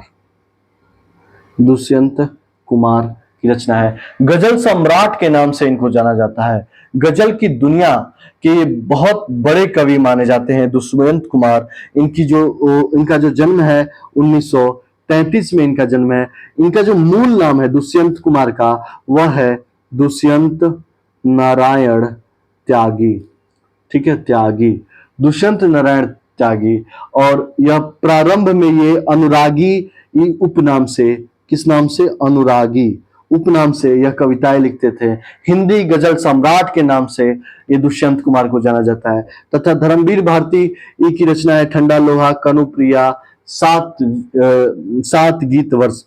की रचना है। गजल सम्राट के नाम से इनको जाना जाता है। गजल की दुनिया के बहुत बड़े कवि माने जाते हैं दुष्यंत कुमार। इनका जो जन्म है 1933 में इनका जन्म है। इनका जो मूल नाम है दुष्यंत कुमार का वह है दुष्यंत नारायण त्यागी, ठीक है, त्यागी, दुष्यंत नारायण त्यागी। और यह प्रारंभ में ये अनुरागी उपनाम से, किस नाम से, अनुरागी उपनाम से यह कविताएं लिखते थे। हिंदी गजल सम्राट के नाम से ये दुष्यंत कुमार को जाना जाता है। तथा धर्मवीर भारती की रचना है ठंडा लोहा, कनुप्रिया, सात गीत वर्ष।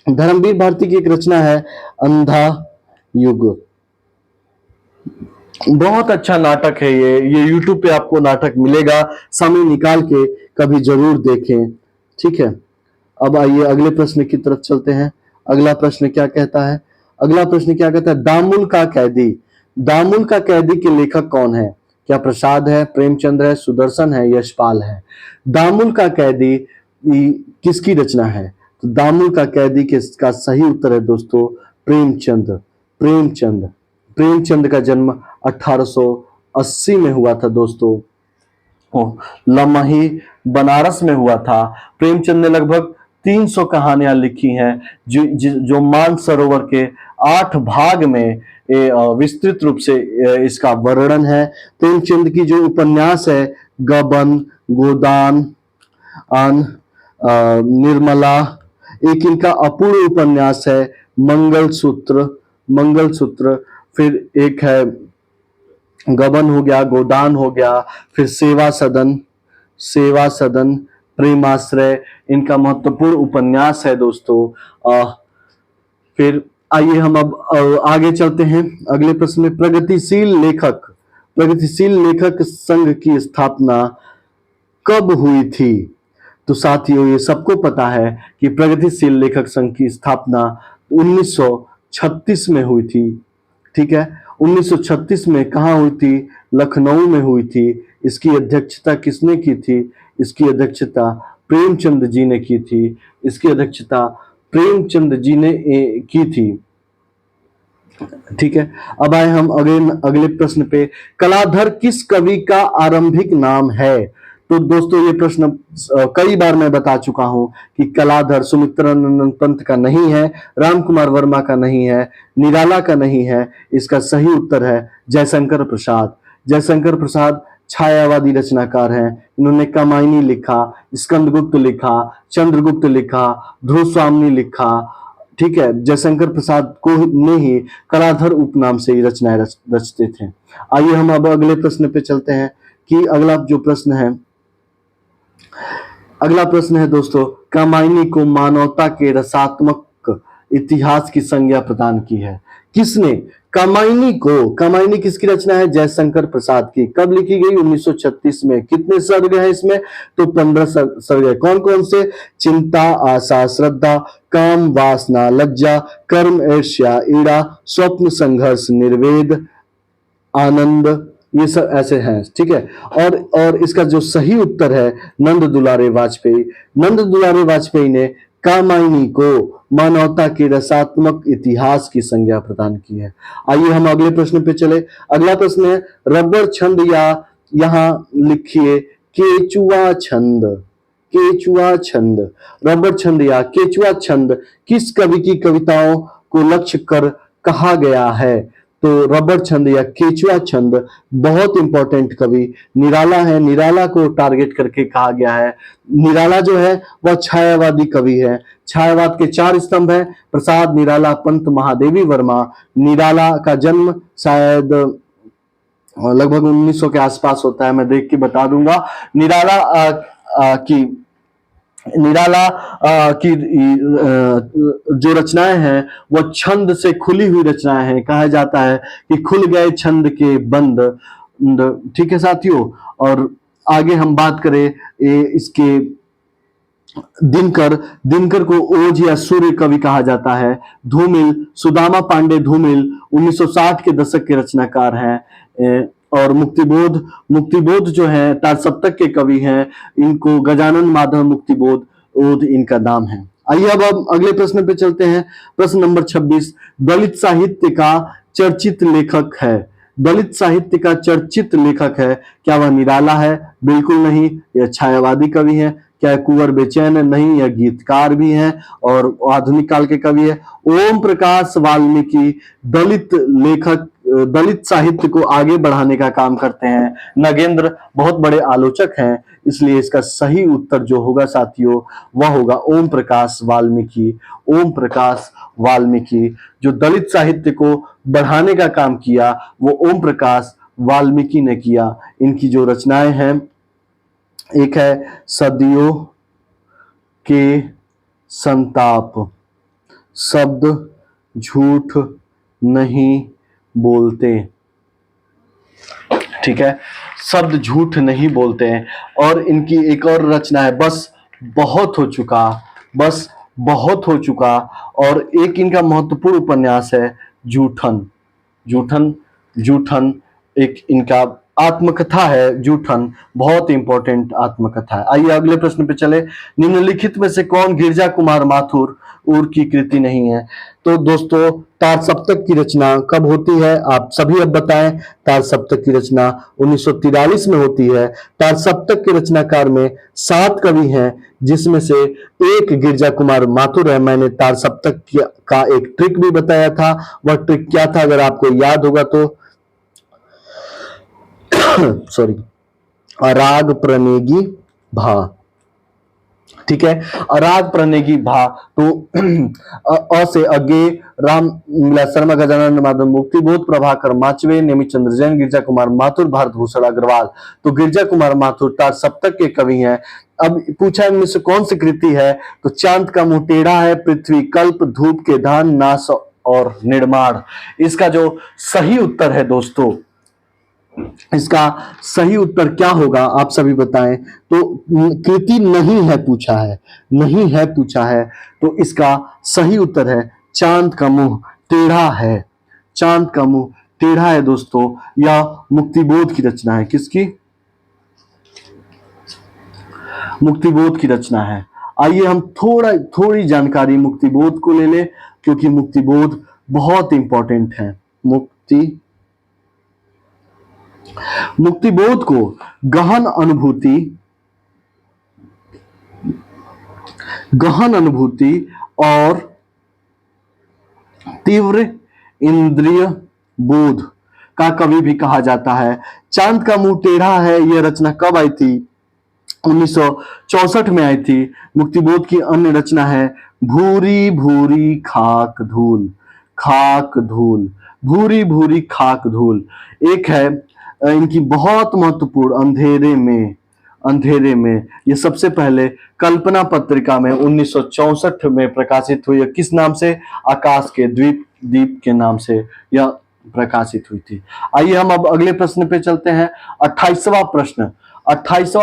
धर्मवीर भारती की एक रचना है अंधा युग। बहुत अच्छा नाटक है ये YouTube पे आपको नाटक मिलेगा, समय निकाल के कभी जरूर देखें, ठीक है। अब आइए अगले प्रश्न की तरफ चलते हैं। अगला प्रश्न क्या कहता है, अगला प्रश्न क्या कहता है, दामुल का कैदी, दामुल का कैदी के लेखक कौन है? क्या प्रसाद है, प्रेमचंद्र है, सुदर्शन है, यशपाल है? दामुल का कैदी किसकी रचना है? तो दामुल का कैदी का सही उत्तर है दोस्तों प्रेमचंद। प्रेमचंद, प्रेमचंद का जन्म 1880 में हुआ था दोस्तों। लमही बनारस में हुआ था। प्रेमचंद ने लगभग 300 कहानियां लिखी हैं जो मानसरोवर के 8 भाग में विस्तृत रूप से इसका वर्णन है। प्रेमचंद की जो उपन्यास है गबन, गोदान, निर्मला, एक इनका अपूर्ण उपन्यास है मंगलसूत्र, मंगलसूत्र, फिर एक है गबन हो गया, गोदान हो गया, फिर सेवा सदन, सेवा सदन, प्रेमाश्रय, इनका महत्वपूर्ण उपन्यास है दोस्तों। फिर आइए हम अब आगे चलते हैं अगले प्रश्न में। प्रगतिशील लेखक, प्रगतिशील लेखक संघ की स्थापना कब हुई थी? तो साथियों ये सबको पता है कि प्रगतिशील लेखक संघ की स्थापना 1936 में हुई थी, ठीक है। 1936 में कहाँ हुई थी? लखनऊ में हुई थी। इसकी अध्यक्षता किसने की थी? इसकी अध्यक्षता प्रेमचंद जी ने की थी। इसकी अध्यक्षता प्रेमचंद जी ने की थी, ठीक है। अब आए हम अगले प्रश्न पे। कलाधर किस कवि का आरंभिक नाम है? तो दोस्तों ये प्रश्न कई बार मैं बता चुका हूं कि कलाधर सुमित्रानंद पंत का नहीं है, राम कुमार वर्मा का नहीं है, निराला का नहीं है। इसका सही उत्तर है जयशंकर प्रसाद। जयशंकर प्रसाद छायावादी रचनाकार हैं। इन्होंने कामायनी लिखा, स्कंदगुप्त लिखा, चंद्रगुप्त लिखा, ध्रुवस्वामिनी लिखा, ठीक है। जयशंकर प्रसाद को ने ही कलाधर उपनाम से ही रचनाएं रचते थे। आइए हम अब अगले प्रश्न पे चलते हैं कि अगला जो प्रश्न है, अगला प्रश्न है दोस्तों, कामायनी को मानवता के रसात्मक इतिहास की संज्ञा प्रदान की है किसने? कामायनी को, कामायनी किसकी रचना है? जयशंकर प्रसाद की। कब लिखी गई? 1936 में। कितने सर्ग हैं इसमें? तो 15 सर्ग है। कौन कौन से? चिंता, आशा, श्रद्धा, काम, वासना, लज्जा, कर्म, ईर्ष्या, ईड़ा, स्वप्न, संघर्ष, निर्वेद, आनंद, ये सब ऐसे हैं, ठीक है। और इसका जो सही उत्तर है नंद दुलारे वाजपेयी। नंद दुलारे वाजपेयी ने कामायनी को मानवता के रसात्मक इतिहास की संज्ञा प्रदान की है। आइए हम अगले प्रश्न पे चले। अगला प्रश्न है रबर छंद, या यहाँ लिखिए केचुआ छंद। केचुआ छंद, रबर छंद या केचुआ छंद किस कवि की कविताओं को लक्ष्य कर कहा गया है? तो रबर छंद या केचुआ छंद बहुत इंपॉर्टेंट कवि निराला है। निराला को टारगेट करके कहा गया है। निराला जो है वह छायावादी कवि है। छायावाद के 4 स्तंभ हैं, प्रसाद, निराला, पंत, महादेवी वर्मा। निराला का जन्म शायद लगभग 1900 के आसपास होता है, मैं देख के बता दूंगा। निराला की जो रचनाएं हैं वो छंद से खुली हुई रचनाएं हैं। कहा जाता है कि खुल गए छंद के बंद, ठीक है साथियों। और आगे हम बात करें इसके दिनकर को ओज या सूर्य कवि कहा जाता है। धूमिल, सुदामा पांडे धूमिल 1960 के दशक के रचनाकार हैं। और मुक्तिबोध जो है तारसप्तक के कवि हैं। इनको गजानन माधव मुक्तिबोध इनका नाम है। आइए अब हम अगले प्रश्न पे चलते हैं। प्रश्न नंबर 26, दलित साहित्य का चर्चित लेखक है। दलित साहित्य का चर्चित लेखक है, क्या वह निराला है? बिल्कुल नहीं। यह छायावादी कवि है। क्या कुंवर बेचैन है? नहीं, यह गीतकार भी हैं और आधुनिक काल के कवि है। ओम प्रकाश वाल्मीकि दलित लेखक दलित साहित्य को आगे बढ़ाने का काम करते हैं। नगेंद्र बहुत बड़े आलोचक हैं, इसलिए इसका सही उत्तर जो होगा साथियों वह होगा ओम प्रकाश वाल्मीकि। ओम प्रकाश वाल्मीकि जो दलित साहित्य को बढ़ाने का काम किया वो ओम प्रकाश वाल्मीकि ने किया। इनकी जो रचनाएं हैं, एक है सदियों के संताप, शब्द झूठ नहीं बोलते, ठीक है, शब्द झूठ नहीं बोलते हैं। और इनकी एक और रचना है बस बहुत हो चुका, बस बहुत हो चुका। और एक इनका महत्वपूर्ण उपन्यास है जूठन। जूठन जूठन एक इनका आत्मकथा है। जूठन बहुत इंपॉर्टेंट आत्मकथा है। आइए अगले प्रश्न पे चले। निम्नलिखित में से कौन गिरजा कुमार माथुर उर की कृति नहीं है? तो दोस्तों तार सप्तक की रचना कब होती है आप सभी अब बताएं। तार सप्तक की रचना 1943 में होती है। तार सप्तक के रचनाकार में 7 कवि हैं, जिसमें से एक गिरजा कुमार माथुर है। मैंने तार सप्तक का एक ट्रिक भी बताया था। वह ट्रिक क्या था अगर आपको याद होगा तो सॉरी, अराग प्रणेगी भा, ठीक है, अराग प्रणेगी भा। तो अ से अगे राम मिला शर्मा, गजानन माधव, मुक्तिबोध, प्रभाकर माचवे, नेमिचंद्र जैन, गिरजा कुमार माथुर, भारत भूषण अग्रवाल। तो गिरजा कुमार माथुर तार सप्तक के कवि हैं। अब पूछा इनमें से कौन सी कृति है? तो चांद का मुंह टेढ़ा है, पृथ्वी कल्प, धूप के धान, नाश और निर्माण। इसका जो सही उत्तर है दोस्तों, इसका सही उत्तर क्या होगा आप सभी बताएं। तो कृति नहीं है पूछा है, नहीं है पूछा है, तो इसका सही उत्तर है चांद का मुंह टेढ़ा है। चांद का मुंह टेढ़ा है दोस्तों, यह मुक्तिबोध की रचना है। किसकी? मुक्तिबोध की रचना है। आइए हम थोड़ी जानकारी मुक्तिबोध को ले ले, क्योंकि मुक्तिबोध बहुत इंपॉर्टेंट है। मुक्तिबोध को गहन अनुभूति और तीव्र इंद्रिय बोध का कवि भी कहा जाता है। चांद का मुंह टेढ़ा है यह रचना कब आई थी? 1964 में आई थी। मुक्तिबोध की अन्य रचना है भूरी भूरी खाक धूल। खाक धूल, भूरी भूरी खाक धूल। एक है इनकी बहुत महत्वपूर्ण अंधेरे में ये सबसे पहले कल्पना पत्रिका में 1964 में प्रकाशित हुई। किस नाम से? आकाश के द्वीप के नाम से यह प्रकाशित हुई थी। आइए हम अब अगले प्रश्न पे चलते हैं। 28वां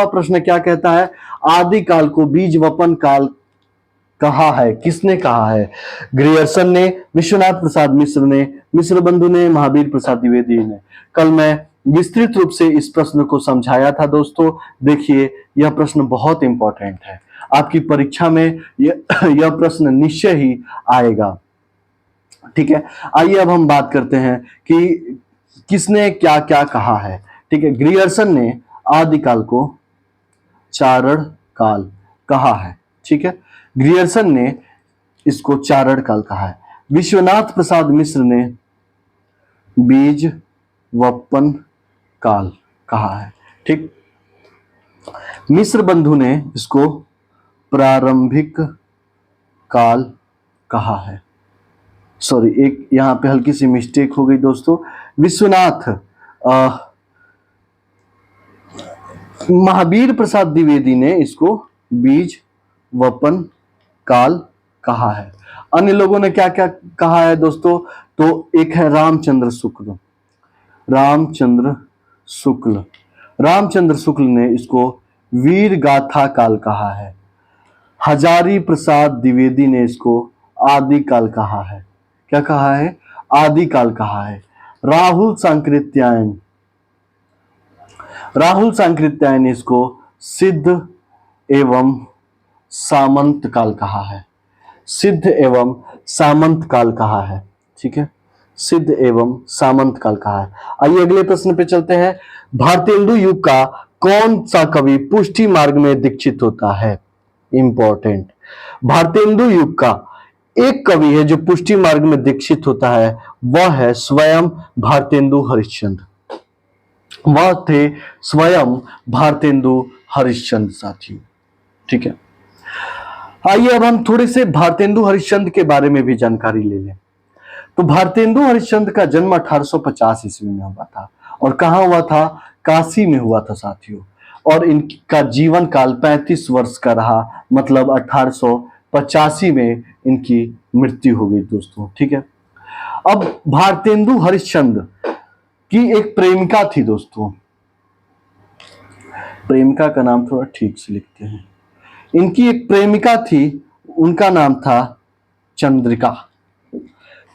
प्रश्न क्या कहता है? आदिकाल को बीज वपन काल कहा है। किसने कहा है? ग्रियर्सन ने, विश्वनाथ प्रसाद मिश्र ने, मिश्र बंधु ने, महावीर प्रसाद द्विवेदी ने। कल मैं विस्तृत रूप से इस प्रश्न को समझाया था दोस्तों। देखिए यह प्रश्न बहुत इंपॉर्टेंट है, आपकी परीक्षा में यह प्रश्न निश्चय ही आएगा, ठीक है। आइए अब हम बात करते हैं कि किसने क्या क्या कहा है, ठीक है। ग्रियर्सन ने आदिकाल को चारण काल कहा है, ठीक है। ग्रियर्सन ने इसको चारण काल कहा है। विश्वनाथ प्रसाद मिश्र ने बीज वपन काल कहा है, ठीक। मिश्र बंधु ने इसको प्रारंभिक काल कहा है। सॉरी, एक यहां पे हल्की सी मिस्टेक हो गई दोस्तों। महावीर प्रसाद द्विवेदी ने इसको बीज वपन काल कहा है। अन्य लोगों ने क्या क्या कहा है दोस्तों? तो एक है रामचंद्र शुक्ल ने इसको वीर गाथा काल कहा है। हजारी प्रसाद द्विवेदी ने इसको आदि काल कहा है। क्या कहा है? आदि काल कहा है। राहुल सांकृत्यायन ने इसको सिद्ध एवं सामंत काल कहा है। सिद्ध एवं सामंत काल कहा है, ठीक है। सिद्ध एवं सामंत काल कहा है। आइए अगले प्रश्न पे चलते हैं। भारतेंदु युग का कौन सा कवि पुष्टि मार्ग में दीक्षित होता है? इंपॉर्टेंट। भारतेंदु युग का एक कवि है जो पुष्टि मार्ग में दीक्षित होता है, वह है स्वयं भारतेंदु हरिश्चंद्र। वह थे स्वयं भारतेंदु हरिश्चंद्र साथियों। ठीक है, आइए अब हम थोड़े से भारतेंदु हरिश्चंद्र के बारे में भी जानकारी ले लें। तो भारतेंदु हरिश्चंद्र का जन्म 1850 ईस्वी में हुआ था और कहाँ हुआ था? काशी में हुआ था साथियों। और इनका जीवन काल 35 वर्ष का रहा, मतलब 1885 में इनकी मृत्यु हो गई दोस्तों। ठीक है, अब भारतेंदु हरिश्चंद्र की एक प्रेमिका थी दोस्तों। प्रेमिका का नाम थोड़ा ठीक से लिखते हैं। इनकी एक प्रेमिका थी, उनका नाम था चंद्रिका।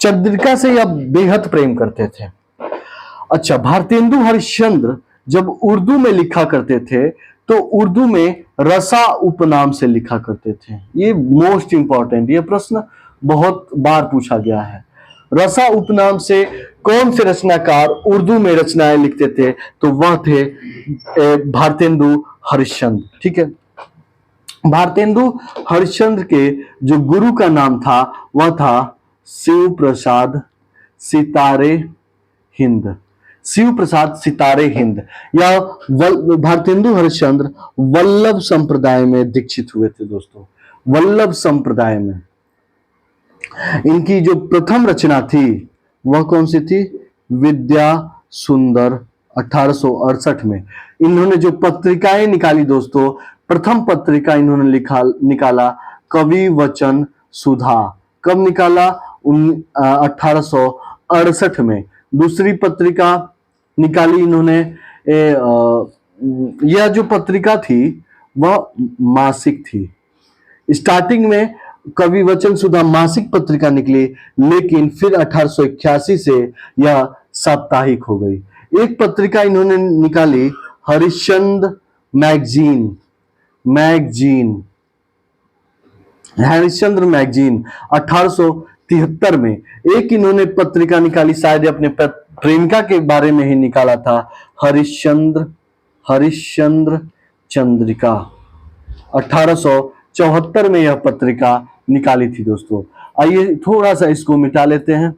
चंद्रिका से यह बेहद प्रेम करते थे। अच्छा, भारतेंदु हरिश्चंद्र जब उर्दू में लिखा करते थे तो उर्दू में रसा उपनाम से लिखा करते थे। ये मोस्ट इंपॉर्टेंट, ये प्रश्न बहुत बार पूछा गया है। रसा उपनाम से कौन से रचनाकार उर्दू में रचनाएं लिखते थे? तो वह थे भारतेंदु हरिश्चंद्र। ठीक है, भारतेंदु हरिश्चंद्र के जो गुरु का नाम था वह था शिव प्रसाद सितारे हिंद। शिव प्रसाद सितारे हिंद। यह भारतेंदु हरिश्चंद्र वल्लभ संप्रदाय में दीक्षित हुए थे दोस्तों। वल्लभ संप्रदाय में इनकी जो प्रथम रचना थी वह कौन सी थी? विद्या सुंदर। 1868 में इन्होंने जो पत्रिकाएं निकाली दोस्तों, प्रथम पत्रिका इन्होंने निकाला कवि वचन सुधा। कब निकाला? 1868 में। दूसरी पत्रिका निकाली इन्होंने, यह जो पत्रिका थी वह मासिक थी। स्टार्टिंग में कवि वचन सुधा मासिक पत्रिका निकली, लेकिन फिर 1881 से यह साप्ताहिक हो गई। एक पत्रिका इन्होंने निकाली हरिश्चंद्र मैगजीन। हरिश्चंद्र मैगजीन 1873 में। एक इन्होंने पत्रिका निकाली, शायद अपने प्रेमिका के बारे में ही निकाला था, हरिश्चंद्र चंद्रिका। 1874 में यह पत्रिका निकाली थी दोस्तों। आइए थोड़ा सा इसको मिटा लेते हैं,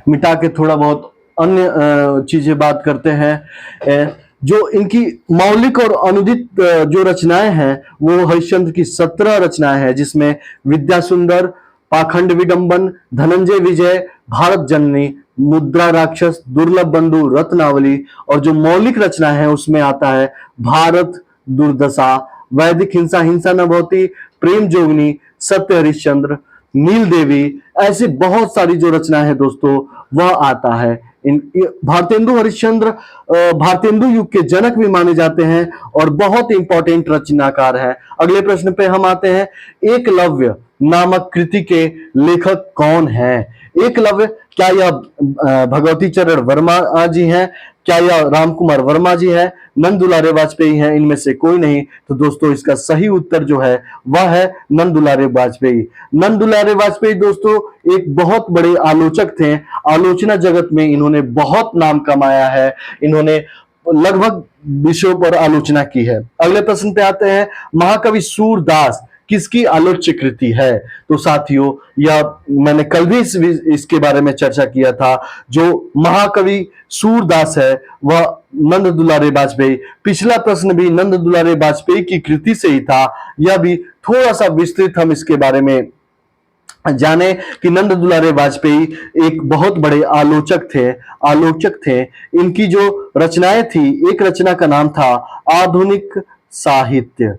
मिटा के थोड़ा बहुत अन्य चीजें बात करते हैं। जो इनकी मौलिक और अनुदित जो रचनाएं हैं वो हरिश्चंद्र की 17 रचनाएं हैं, जिसमें विद्या सुंदर, पाखंड विडंबन, धनंजय विजय, भारत जननी, मुद्रा राक्षस, दुर्लभ बंधु, रत्नावली। और जो मौलिक रचना है उसमें आता है भारत दुर्दशा, वैदिक हिंसा, हिंसा न भवती, प्रेम जोगनी, सत्य हरिश्चंद्र, नील देवी। ऐसे बहुत सारी जो रचना है दोस्तों वह आता है। भारतेंदु हरिश्चंद्र भारतेंदु युग के जनक भी माने जाते हैं और बहुत इंपॉर्टेंट रचनाकार है। अगले प्रश्न पे हम आते हैं, एकलव्य नामक कृति के लेखक कौन है? एकलव्य, क्या यह भगवती चरण वर्मा जी हैं? क्या यह राम कुमार वर्मा जी हैं? नंद दुलारे वाजपेयी हैं? इनमें से कोई नहीं। तो दोस्तों इसका सही उत्तर जो है वह है नंद दुलारे वाजपेयी। नंद दुलारे वाजपेयी दोस्तों एक बहुत बड़े आलोचक थे। आलोचना जगत में इन्होंने बहुत नाम कमाया है। इन्होंने लगभग विषयों पर आलोचना की है। अगले प्रश्न पे आते हैं, महाकवि सूरदास किसकी आलोच्य कृति है? तो साथियों यह मैंने कल भी इसके बारे में चर्चा किया था। जो महाकवि सूरदास है वह नंद दुलारे वाजपेयी। पिछला प्रश्न भी नंद दुलारे वाजपेयी की कृति से ही था। यह भी थोड़ा सा विस्तृत हम इसके बारे में जाने कि नंद दुलारे वाजपेयी एक बहुत बड़े आलोचक थे। इनकी जो रचनाएं थी, एक रचना का नाम था आधुनिक साहित्य।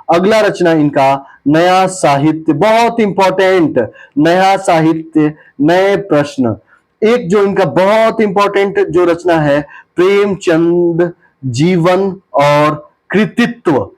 अगला रचना इनका नया साहित्य, बहुत इंपॉर्टेंट, नया साहित्य नए प्रश्न। एक जो इनका बहुत इंपॉर्टेंट जो रचना है प्रेमचंद जीवन और कृतित्व।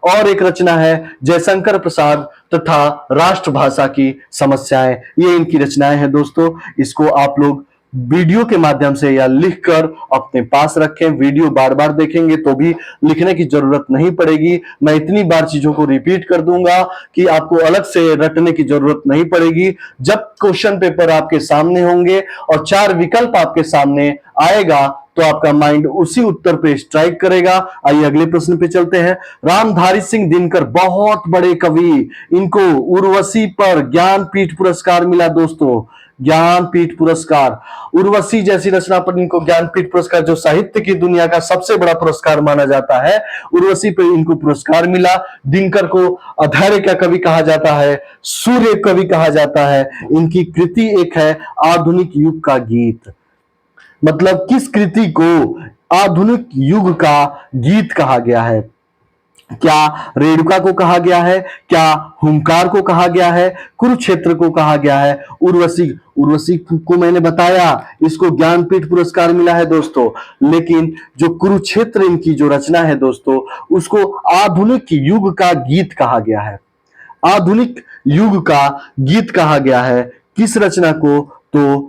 और एक रचना है जयशंकर प्रसाद तथा राष्ट्रभाषा की समस्याएं। ये इनकी रचनाएं हैं दोस्तों। इसको आप लोग वीडियो के माध्यम से या लिखकर अपने पास रखें। वीडियो बार बार देखेंगे तो भी लिखने की जरूरत नहीं पड़ेगी। मैं इतनी बार चीजों को रिपीट कर दूंगा कि आपको अलग से रटने की जरूरत नहीं पड़ेगी। जब क्वेश्चन पेपर आपके सामने होंगे और 4 विकल्प आपके सामने आएगा तो आपका माइंड उसी उत्तर पे स्ट्राइक करेगा। आइए अगले प्रश्न पे चलते हैं। रामधारी सिंह दिनकर बहुत बड़े कवि, इनको उर्वशी पर ज्ञानपीठ पुरस्कार मिला दोस्तों, ज्ञानपीठ पुरस्कार। उर्वशी जैसी रचना पर इनको ज्ञानपीठ पुरस्कार, जो साहित्य की दुनिया का सबसे बड़ा पुरस्कार माना जाता है, उर्वशी पर इनको पुरस्कार मिला। दिनकर को अधैर्य का कवि कहा जाता है, सूर्य कवि कहा जाता है। इनकी कृति एक है आधुनिक युग का गीत। मतलब किस कृति को आधुनिक युग का गीत कहा गया है? क्या रेणुका को कहा गया है? क्या हुंकार को कहा गया है? कुरुक्षेत्र को कहा गया है? उर्वशी, उर्वशी को मैंने बताया इसको ज्ञानपीठ पुरस्कार मिला है दोस्तों। लेकिन जो कुरुक्षेत्र इनकी जो रचना है दोस्तों, उसको आधुनिक युग का गीत कहा गया है। आधुनिक युग का गीत कहा गया है किस रचना को? तो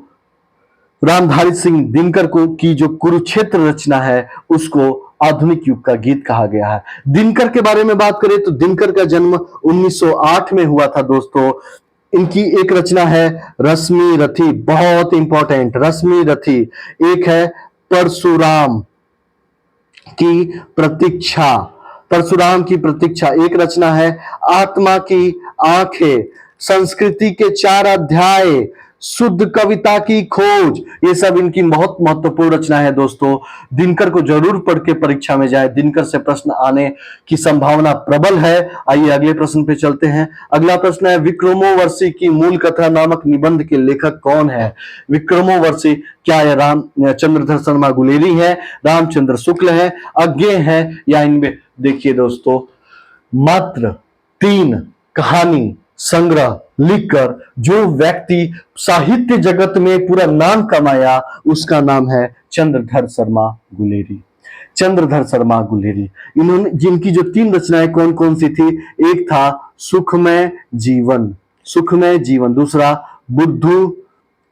रामधारी सिंह दिनकर को की जो कुरुक्षेत्र रचना है उसको आधुनिक युग का गीत कहा गया है। दिनकर के बारे में बात करें तो दिनकर का जन्म 1908 में हुआ था दोस्तों। इनकी एक रचना है रश्मि रथी, बहुत इंपॉर्टेंट, रश्मि रथी। एक है परशुराम की प्रतीक्षा, परशुराम की प्रतीक्षा एक रचना है। आत्मा की आंखें, संस्कृति के 4 अध्याय, शुद्ध कविता की खोज, ये सब इनकी बहुत महत्वपूर्ण रचना है दोस्तों। दिनकर को जरूर पढ़ के परीक्षा में जाए, दिनकर से प्रश्न आने की संभावना प्रबल है। आइए अगले प्रश्न पे चलते हैं। अगला प्रश्न है विक्रमोर्वशी की मूल कथा नामक निबंध के लेखक कौन है? विक्रमोर्वशी, क्या यह राम चंद्रधर शर्मा गुलेरी है, रामचंद्र शुक्ल है, अज्ञेय है, या इनमें? देखिए दोस्तों, मात्र 3 कहानी संग्रह लिखकर जो व्यक्ति साहित्य जगत में पूरा नाम कमाया उसका नाम है चंद्रधर शर्मा गुलेरी। चंद्रधर शर्मा गुलेरी, इन्होंने जिनकी जो 3 रचनाएं कौन कौन सी थी? एक था सुखमय जीवन, सुखमय जीवन। दूसरा बुद्धू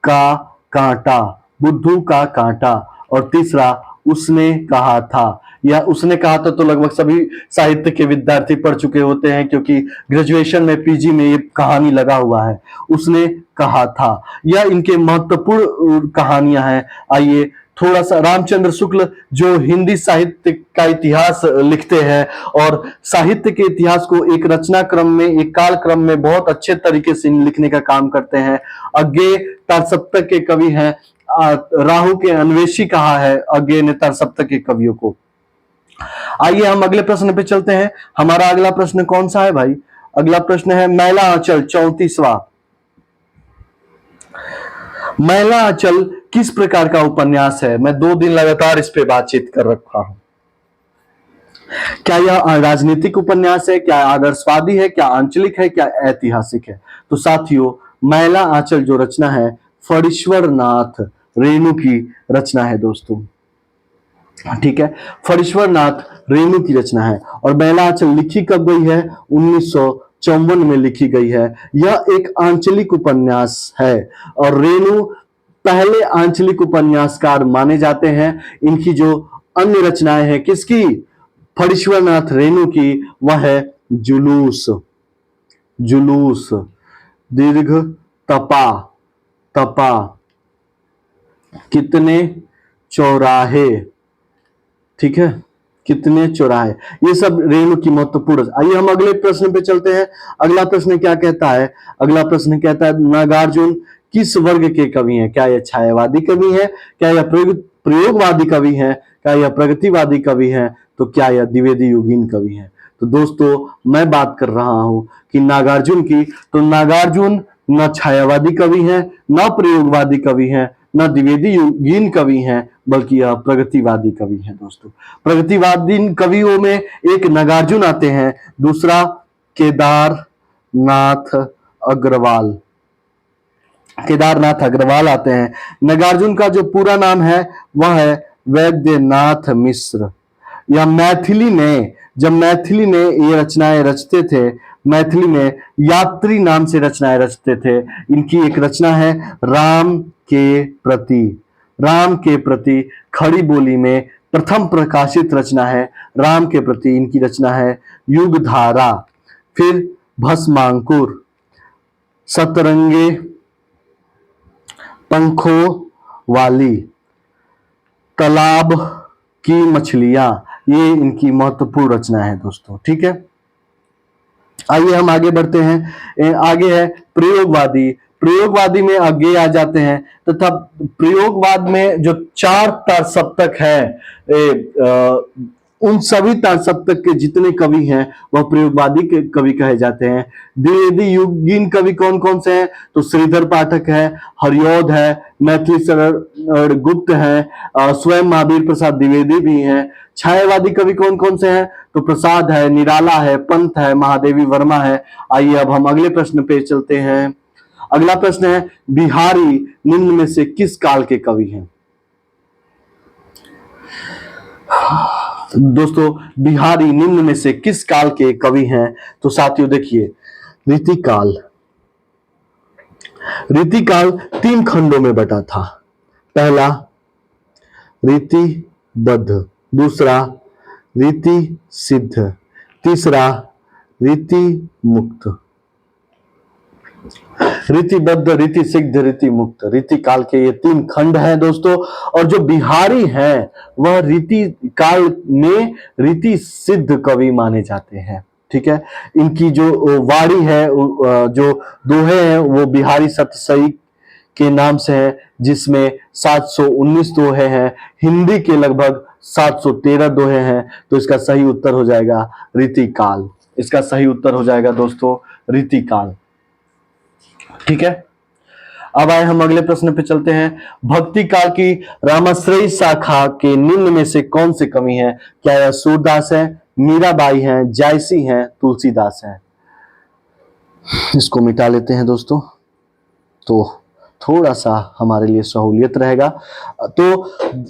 का कांटा, बुद्धू का कांटा। और तीसरा उसने कहा था। या उसने कहा था तो लगभग सभी साहित्य के विद्यार्थी पढ़ चुके होते हैं, क्योंकि ग्रेजुएशन में पीजी में ये कहानी लगा हुआ है। उसने कहा था, यह इनके महत्वपूर्ण कहानियां हैं। आइए थोड़ा सा, रामचंद्र शुक्ल जो हिंदी साहित्य का इतिहास लिखते हैं और साहित्य के इतिहास को एक रचना क्रम में, एक काल क्रम में बहुत अच्छे तरीके से लिखने का काम करते हैं। अज्ञेय तारसप्तक के कवि हैं। राहु के अन्वेषी कहा है अज्ञेय ने तारसप्तक के कवियों को। आइए हम अगले प्रश्न पे चलते हैं। हमारा अगला प्रश्न कौन सा है भाई? अगला प्रश्न है मैला आंचल, 34वां। मैला आंचल किस प्रकार का उपन्यास है? मैं 2 दिन लगातार इस पे बातचीत कर रखा हूं। क्या यह राजनीतिक उपन्यास है? क्या आदर्शवादी है? क्या आंचलिक है? क्या ऐतिहासिक है? तो साथियों, मैला आंचल जो रचना है फणीश्वर नाथ रेणु की रचना है दोस्तों। ठीक है, फणीश्वर नाथ रेणु की रचना है। और मैला आंचल लिखी कब गई है? 1954 में लिखी गई है। यह एक आंचलिक उपन्यास है और रेणु पहले आंचलिक उपन्यासकार माने जाते हैं। इनकी जो अन्य रचनाएं हैं किसकी? फणीश्वर नाथ रेणु की, वह है जुलूस, जुलूस, दीर्घ तपा, तपा, कितने चौराहे, ठीक है, कितने चौराहे, ये सब रेणु की महत्वपूर्ण। आइए हम अगले प्रश्न पे चलते हैं। अगला प्रश्न क्या कहता है? अगला प्रश्न कहता है नागार्जुन किस वर्ग के कवि हैं? क्या यह छायावादी कवि है? क्या यह प्रयोगवादी कवि है? क्या यह प्रगतिवादी कवि है? तो क्या यह द्विवेदी युगीन कवि है? तो दोस्तों मैं बात कर रहा हूं कि नागार्जुन की, तो नागार्जुन न छायावादी कवि हैं, न प्रयोगवादी कवि हैं, न द्विवेदी युगीन कवि हैं, बल्कि यह प्रगतिवादी कवि हैं दोस्तों। प्रगतिवादी कवियों में एक नागार्जुन आते हैं, दूसरा केदारनाथ अग्रवाल, केदारनाथ अग्रवाल आते हैं। नागार्जुन का जो पूरा नाम है वह है वैद्यनाथ मिश्र। या मैथिली में, जब मैथिली में ये रचनाएं रचते थे, मैथिली में यात्री नाम से रचनाएं रचते थे। इनकी एक रचना है राम के प्रति, राम के प्रति खड़ी बोली में प्रथम प्रकाशित रचना है राम के प्रति, इनकी रचना है युगधारा। फिर भस्मांकुर, सतरंगे पंखों वाली, तालाब की मछलियां, ये इनकी महत्वपूर्ण रचना है दोस्तों। ठीक है, आइए हम आगे बढ़ते हैं। आगे है प्रयोगवादी। प्रयोगवादी में आगे आ जाते हैं तथा प्रयोगवाद में जो चार तार सप्तक है, उन सभी तार सप्तक के जितने कवि हैं वह प्रयोगवादी के कवि कहे जाते हैं। द्विवेदी युगीन कवि कौन कौन से हैं? तो श्रीधर पाठक है, हरिऔध है, मैथिली शरण गुप्त है, स्वयं महावीर प्रसाद द्विवेदी भी हैं। छायावादी कवि कौन कौन से हैं? तो प्रसाद है, निराला है, पंत है, महादेवी वर्मा है। आइए अब हम अगले प्रश्न पे चलते हैं। अगला प्रश्न है बिहारी निम्न में से किस काल के कवि हैं? दोस्तों बिहारी निम्न में से किस काल के कवि हैं? तो साथियों देखिए, रीतिकाल। रीतिकाल 3 खंडों में बटा था। पहला रीतिबद्ध, दूसरा रीति सिद्ध, तीसरा रीति मुक्त। रीतिबद्ध, रीति सिद्ध, रीति मुक्त, रीति काल के ये 3 खंड हैं दोस्तों। और जो बिहारी हैं वह रीति काल में रीति सिद्ध कवि माने जाते हैं। ठीक है, इनकी जो वाणी है, जो दोहे हैं वो बिहारी सतसई के नाम से है, जिसमें 719 दोहे हैं। हिंदी के लगभग 713 दोहे हैं। तो इसका सही उत्तर हो जाएगा रीतिकाल। इसका सही उत्तर हो जाएगा दोस्तों रीतिकाल। ठीक है, अब आए हम अगले प्रश्न पे चलते हैं। भक्ति काल की रामाश्रयी शाखा के निम्न में से कौन से कवि हैं? क्या यह सूरदास है, मीराबाई हैं, जायसी हैं, तुलसीदास हैं? इसको मिटा लेते हैं दोस्तों, तो थोड़ा सा हमारे लिए सहूलियत रहेगा। तो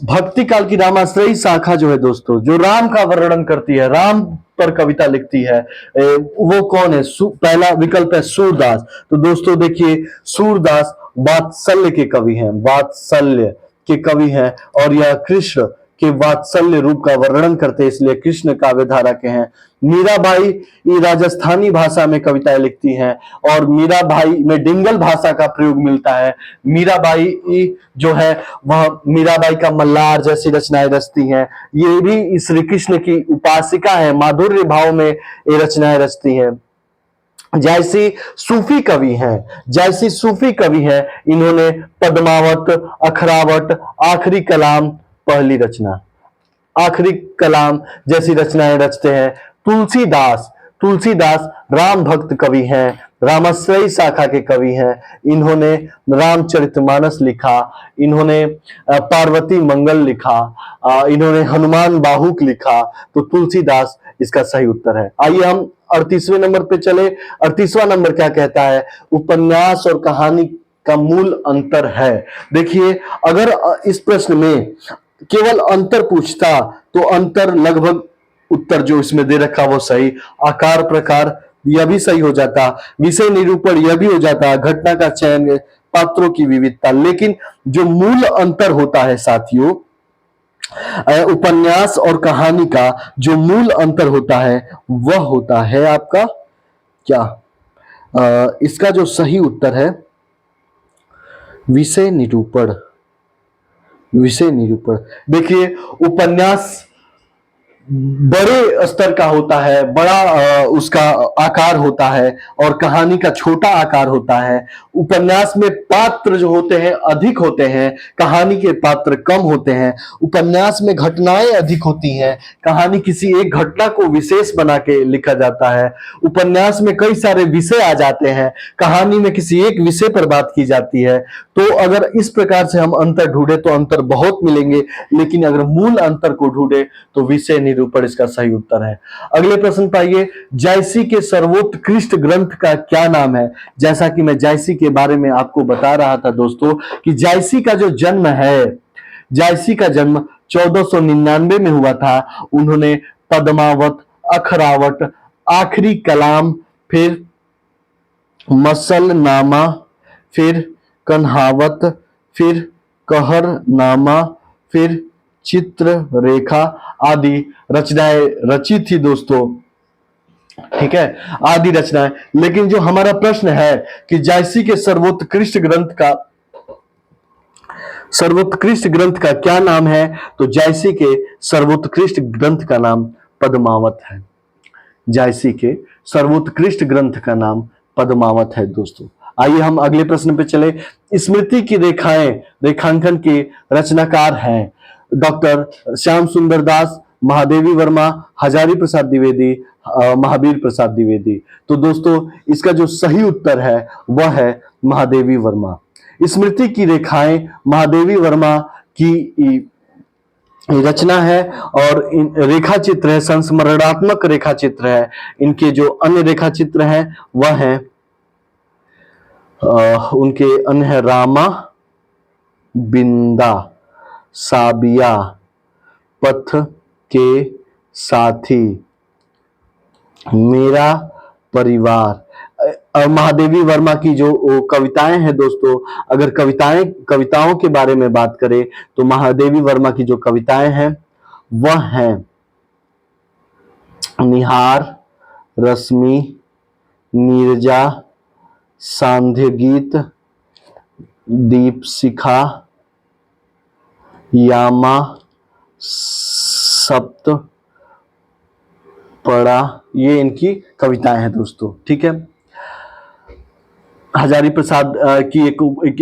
भक्ति काल की रामाश्रयी शाखा जो है दोस्तों, जो राम का वर्णन करती है, राम पर कविता लिखती है, वो कौन है? पहला विकल्प है सूरदास। तो दोस्तों देखिए, सूरदास वात्सल्य के कवि हैं, वात्सल्य के कवि हैं, और यह कृष्ण के वात्सल्य रूप का वर्णन करते हैं, इसलिए कृष्ण काव्य धारा के हैं। मीराबाई ये राजस्थानी भाषा में कविताएं लिखती हैं, और मीराबाई में डिंगल भाषा का प्रयोग मिलता है। मीराबाई जो है वह मीराबाई का मल्लार जैसी रचनाएं रचती हैं। ये भी श्री कृष्ण की उपासिका है, माधुर्य भाव में ये रचनाएं रचती हैं। जैसी सूफी कवि हैं, जैसी सूफी कवि हैं, इन्होंने पद्मावत, अखरावट, आखिरी कलाम, पहली रचना, आखिरी कलाम जैसी रचनाएं रचते हैं। तुलसीदास, तुलसीदास राम भक्त कवि हैं, रामाश्रयी शाखा के कवि हैं। इन्होंने रामचरितमानस लिखा, इन्होंने पार्वती मंगल लिखा, इन्होंने हनुमान बाहुक लिखा। तो तुलसीदास इसका सही उत्तर है। आइए हम 38वें नंबर पे चले। 38वां नंबर क्या कहता है? उपन्यास और कहानी का मूल अंतर है। देखिए, अगर इस प्रश्न में केवल अंतर पूछता तो अंतर लगभग उत्तर जो इसमें दे रखा वो सही, आकार प्रकार यह भी सही हो जाता, विषय निरूपण यह भी हो जाता, घटना का चयन, पात्रों की विविधता। लेकिन जो मूल अंतर होता है साथियों, उपन्यास और कहानी का जो मूल अंतर होता है वह होता है आपका क्या? इसका जो सही उत्तर है विषय निरूपण। विषय निरूपण। देखिए, उपन्यास बड़े स्तर का होता है, बड़ा उसका आकार होता है, और कहानी का छोटा आकार होता है। उपन्यास में पात्र जो होते हैं अधिक होते हैं, कहानी के पात्र कम होते हैं। उपन्यास में घटनाएं अधिक होती हैं, कहानी किसी एक घटना को विशेष बना के लिखा जाता है। उपन्यास में कई सारे विषय आ जाते हैं, कहानी में किसी एक विषय पर बात की जाती है। तो अगर इस प्रकार से हम अंतर ढूंढे तो अंतर बहुत मिलेंगे, लेकिन अगर मूल अंतर को ढूंढे तो विषय निरूपण इसका सही उत्तर है। अगले प्रश्न पाइए, जायसी के सर्वोत्कृष्ट ग्रंथ का क्या नाम है? जैसा कि मैं जायसी के बारे में आपको बता रहा था दोस्तों कि जायसी का जो जन्म है, जायसी का जन्म 1499 में हुआ था। उन्होंने पद्मावत, अखरावट, आखिरी कलाम, फिर मसलनामा, फिर कन्हावत, फिर कहरनामा, फिर चित्ररेखा आदि रचनाएं रची थी दोस्तों। ठीक है, आदि रचनाएं। लेकिन जो हमारा प्रश्न है कि जायसी के सर्वोत्कृष्ट ग्रंथ का क्या नाम है, तो जायसी के सर्वोत्कृष्ट ग्रंथ का नाम पद्मावत है। जायसी के सर्वोत्कृष्ट ग्रंथ का नाम पद्मावत है दोस्तों। आइए हम अगले प्रश्न पे चले। स्मृति की रेखांकन के रचनाकार हैं डॉक्टर श्याम सुंदर दास, महादेवी वर्मा, हजारी प्रसाद द्विवेदी, महावीर प्रसाद द्विवेदी। तो दोस्तों इसका जो सही उत्तर है वह है महादेवी वर्मा। स्मृति की रेखाएं महादेवी वर्मा की रचना है और इन रेखा चित्र है, संस्मरणात्मक रेखा चित्र है। इनके जो अन्य रेखा चित्र हैं वह है उनके अन्य है रामा, बिंदा, साबिया, पथ के साथी, मेरा परिवार। महादेवी वर्मा की जो कविताएं हैं दोस्तों, अगर कविताओं के बारे में बात करें तो महादेवी वर्मा की जो कविताएं हैं वह हैं निहार, रश्मि, नीरजा, सांध्य गीत, दीपशिखा, यामा, सप्त पड़ा, ये इनकी कविताएं हैं दोस्तों। ठीक है, हजारी प्रसाद की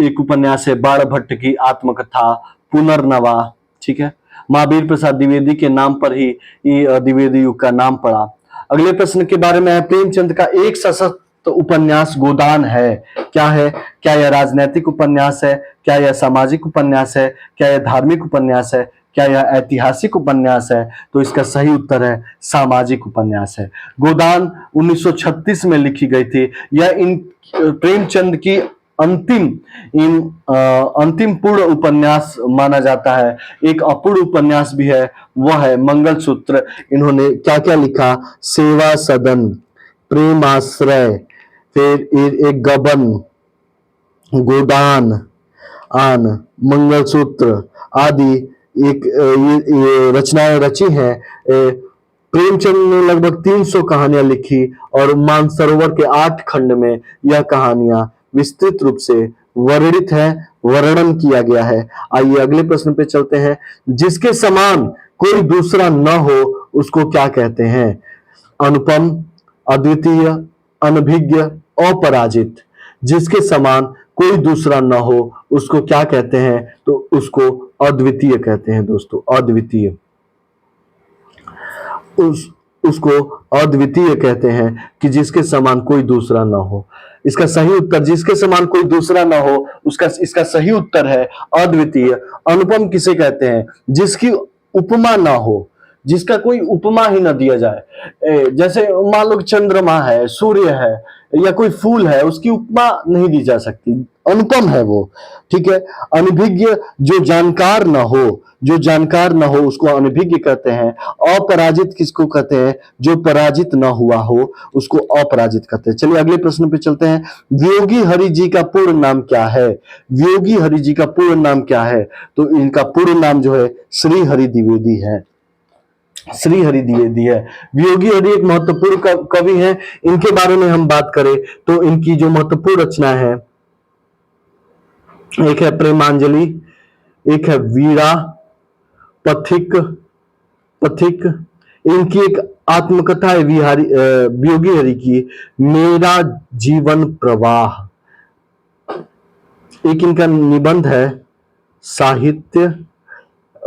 एक उपन्यास है बाण भट्ट की आत्मकथा पुनर्नवा। ठीक है, महावीर प्रसाद द्विवेदी के नाम पर ही द्विवेदी युग का नाम पड़ा। अगले प्रश्न के बारे में है, प्रेमचंद का एक सशक्त उपन्यास गोदान है, क्या है? क्या यह राजनैतिक उपन्यास है? क्या यह सामाजिक उपन्यास है? क्या यह धार्मिक उपन्यास है? क्या यह ऐतिहासिक उपन्यास है? तो इसका सही उत्तर है सामाजिक उपन्यास है। गोदान 1936 में लिखी गई थी। यह इन प्रेमचंद की अंतिम पूर्ण उपन्यास माना जाता है। एक अपूर्ण उपन्यास भी है, वह है मंगलसूत्र। इन्होंने क्या क्या लिखा? सेवा सदन, प्रेमाश्रय, फिर एक गबन, गोदान, आन, मंगलसूत्र आदि एक ये रचनाएं रची हैं। प्रेमचंद ने लगभग 300 कहानियां लिखी और मानसरोवर के 8 खंड में यह कहानियां विस्तृत रूप से वर्णित है, वर्णन किया गया है। आइए अगले प्रश्न पे चलते हैं। जिसके समान कोई दूसरा न हो उसको क्या कहते हैं? अनुपम, अद्वितीय, अनभिज्ञ, अपराजित। जिसके समान कोई दूसरा न हो उसको क्या कहते हैं? तो उसको अद्वितीय कहते हैं दोस्तों, अद्वितीय। उसको अद्वितीय कहते हैं कि जिसके समान कोई दूसरा ना हो। इसका सही उत्तर जिसके समान कोई दूसरा ना हो इसका सही उत्तर है अद्वितीय। अनुपम किसे कहते हैं? जिसकी उपमा ना हो, जिसका कोई उपमा ही ना दिया जाए। जैसे मान लो चंद्रमा है, सूर्य है या कोई फूल है, उसकी उपमा नहीं दी जा सकती, अनुपम है वो। ठीक है, अनभिज्ञ जो जानकार न हो, जो जानकार न हो उसको अनभिज्ञ कहते हैं। अपराजित किसको कहते हैं? जो पराजित न हुआ हो उसको अपराजित कहते हैं। चलिए अगले प्रश्न पे चलते हैं। वियोगी हरि जी का पूर्ण नाम क्या है? वियोगी हरि जी का पूर्ण नाम क्या है? तो इनका पूर्ण नाम जो है श्री हरि द्विवेदी है। श्री हरि द्विवेदी है। वियोगी हरि एक महत्वपूर्ण कवि हैं। इनके बारे में हम बात करें तो इनकी जो महत्वपूर्ण रचना है, एक है प्रेमांजलि, एक है वीरा, पथिक। इनकी एक आत्मकथा है वियोगी हरि की, मेरा जीवन प्रवाह। एक इनका निबंध है साहित्य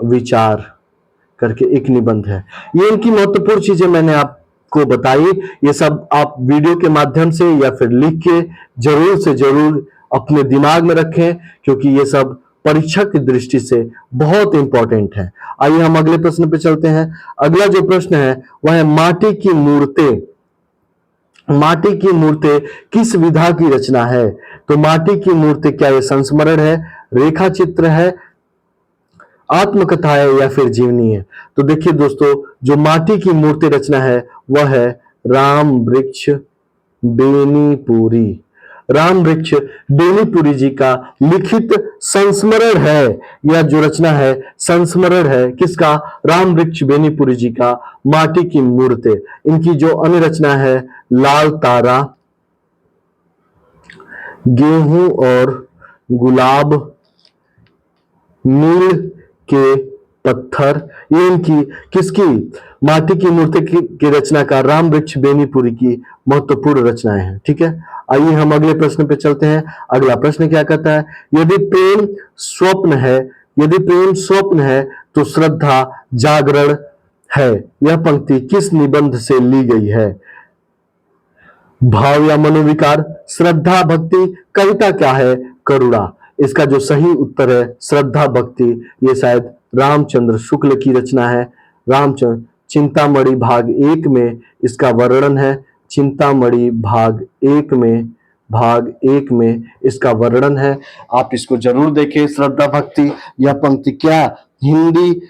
विचार करके, एक निबंध है। ये इनकी महत्वपूर्ण चीजें मैंने आपको बताई। ये सब आप वीडियो के माध्यम से या फिर लिख के जरूर से जरूर अपने दिमाग में रखें, क्योंकि ये सब परीक्षा की दृष्टि से बहुत इंपॉर्टेंट है। आइए हम अगले प्रश्न पे चलते हैं। अगला जो प्रश्न है वह है माटी की मूर्तें। माटी की मूर्तें किस विधा की रचना है? तो माटी की मूर्तें क्या ये संस्मरण है, रेखा चित्र है, आत्मकथा है या फिर जीवनी है? तो देखिए दोस्तों, जो माटी की मूर्ति रचना है वह है राम वृक्ष बेनीपुरी। राम वृक्ष बेनीपुरी जी का लिखित संस्मरण है। यह जो रचना है संस्मरण है किसका? राम वृक्ष बेनीपुरी जी का, माटी की मूर्तें। इनकी जो अन्य रचना है लाल तारा, गेहूं और गुलाब, नील के पत्थर, ये इनकी किसकी? माटी की मूर्ति की रचनाकार राम वृक्ष बेनीपुरी की महत्वपूर्ण रचनाएं हैं। ठीक है, आइए हम अगले प्रश्न पे चलते हैं। अगला प्रश्न क्या कहता है? यदि प्रेम स्वप्न है, यदि प्रेम स्वप्न है तो श्रद्धा जागरण है। यह पंक्ति किस निबंध से ली गई है? भाव या मनोविकार, श्रद्धा, भक्ति, कविता क्या है? करुणा। इसका जो सही उत्तर है श्रद्धा भक्ति, ये शायद रामचंद्र शुक्ल की रचना है। रामचंद्र चिंतामणि भाग 1 में इसका वर्णन है। चिंतामणि भाग एक में इसका वर्णन है। आप इसको जरूर देखें। श्रद्धा भक्ति, यह पंक्ति क्या हिंदी,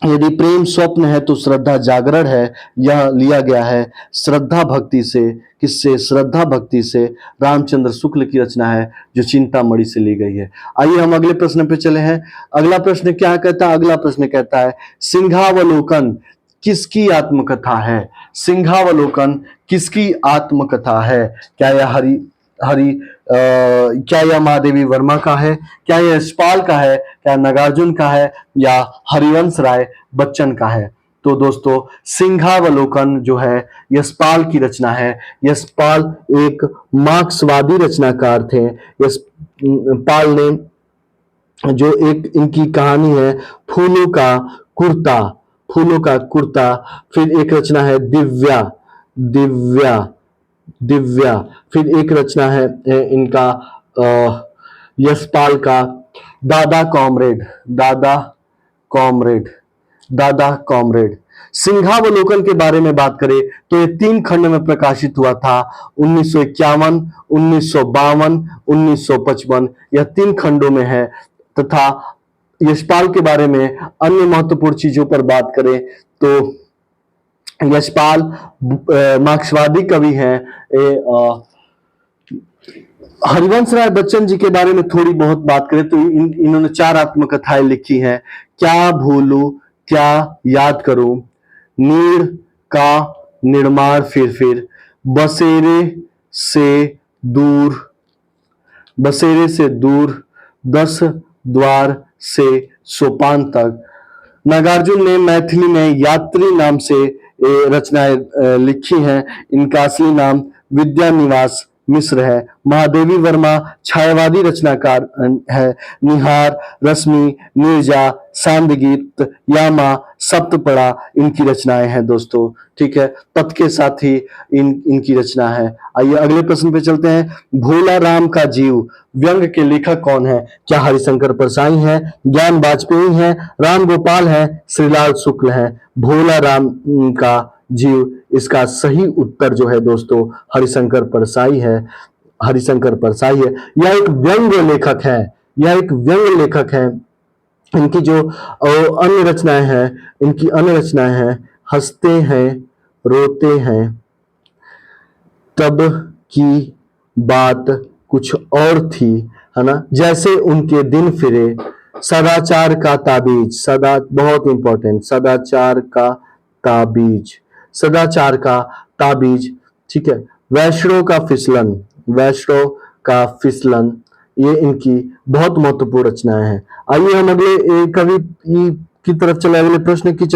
यदि प्रेम स्वप्न है तो श्रद्धा जागरण है, यह लिया गया है श्रद्धा भक्ति से। किससे? श्रद्धा भक्ति से। रामचंद्र शुक्ल की रचना है जो चिंतामणि से ली गई है। आइए हम अगले प्रश्न पे चले हैं। अगला प्रश्न क्या कहता है? अगला प्रश्न कहता है सिंहावलोकन किसकी आत्मकथा है? सिंहावलोकन किसकी आत्मकथा है? क्या यह क्या यह महादेवी वर्मा का है? क्या यह यशपाल का है? क्या नागार्जुन का है? या हरिवंश राय बच्चन का है? तो दोस्तों सिंहावलोकन जो है यशपाल की रचना है। यशपाल एक मार्क्सवादी रचनाकार थे। यशपाल ने जो एक इनकी कहानी है फूलों का कुर्ता, फूलों का कुर्ता, फिर एक रचना है दिव्या, दिव्या, दिव्या, फिर एक रचना है इनका यशपाल का दादा कॉमरेड, दादा कॉमरेड, दादा कॉमरेड। सिंहावलोकन के बारे में बात करें तो ये 3 खंड में प्रकाशित हुआ था। 1951, 1952, 1955, यह 3 खंडों में है। तथा यशपाल के बारे में अन्य महत्वपूर्ण चीजों पर बात करें तो यशपाल मार्क्सवादी कवि हैं। हरिवंश राय बच्चन जी के बारे में थोड़ी बहुत बात करें तो इन्होंने 4 आत्मकथाएं लिखी हैं। क्या भूलूं, क्या याद करूं, नीड़ का निर्माण, फिर बसेरे से दूर, बसेरे से दूर, 10 द्वार से सोपान तक। नागार्जुन ने मैथिली में यात्री नाम से रचनाएं लिखी हैं। इनका असली नाम विद्यानिवास मिश्र है। महादेवी वर्मा छायावादी रचनाकार है। निहार, रश्मि, नीरजा, सांदगीत, यामा, सप्तपड़ा इनकी रचनाएं हैं दोस्तों। ठीक है, पथ के साथ ही इनकी रचना है। आइए अगले प्रश्न पे चलते हैं। भोला राम का जीव व्यंग के लेखक कौन है? क्या हरिशंकर परसाई हैं, ज्ञान वाजपेयी हैं, राम गोपाल हैं, श्रीलाल शुक्ल हैं? भोला राम का जीव, इसका सही उत्तर जो है दोस्तों हरिशंकर परसाई है। हरिशंकर परसाई है। यह एक व्यंग लेखक है, यह एक व्यंग लेखक है। इनकी जो अन्य रचनाएं हैं, इनकी अन्य रचनाएं हैं हंसते हैं, रोते हैं, तब की बात कुछ और थी, है ना, जैसे उनके दिन फिरे, सदाचार का ताबीज, सदा बहुत इंपॉर्टेंट, सदाचार का ताबीज, सदाचार का ताबीज। ठीक है, वैष्णव का फिसलन, वैष्णव का फिसलन, ये इनकी बहुत महत्वपूर्ण रचनाएं हैं। आइए हम अगले कवि की तरफ चले, अगले प्रश्न की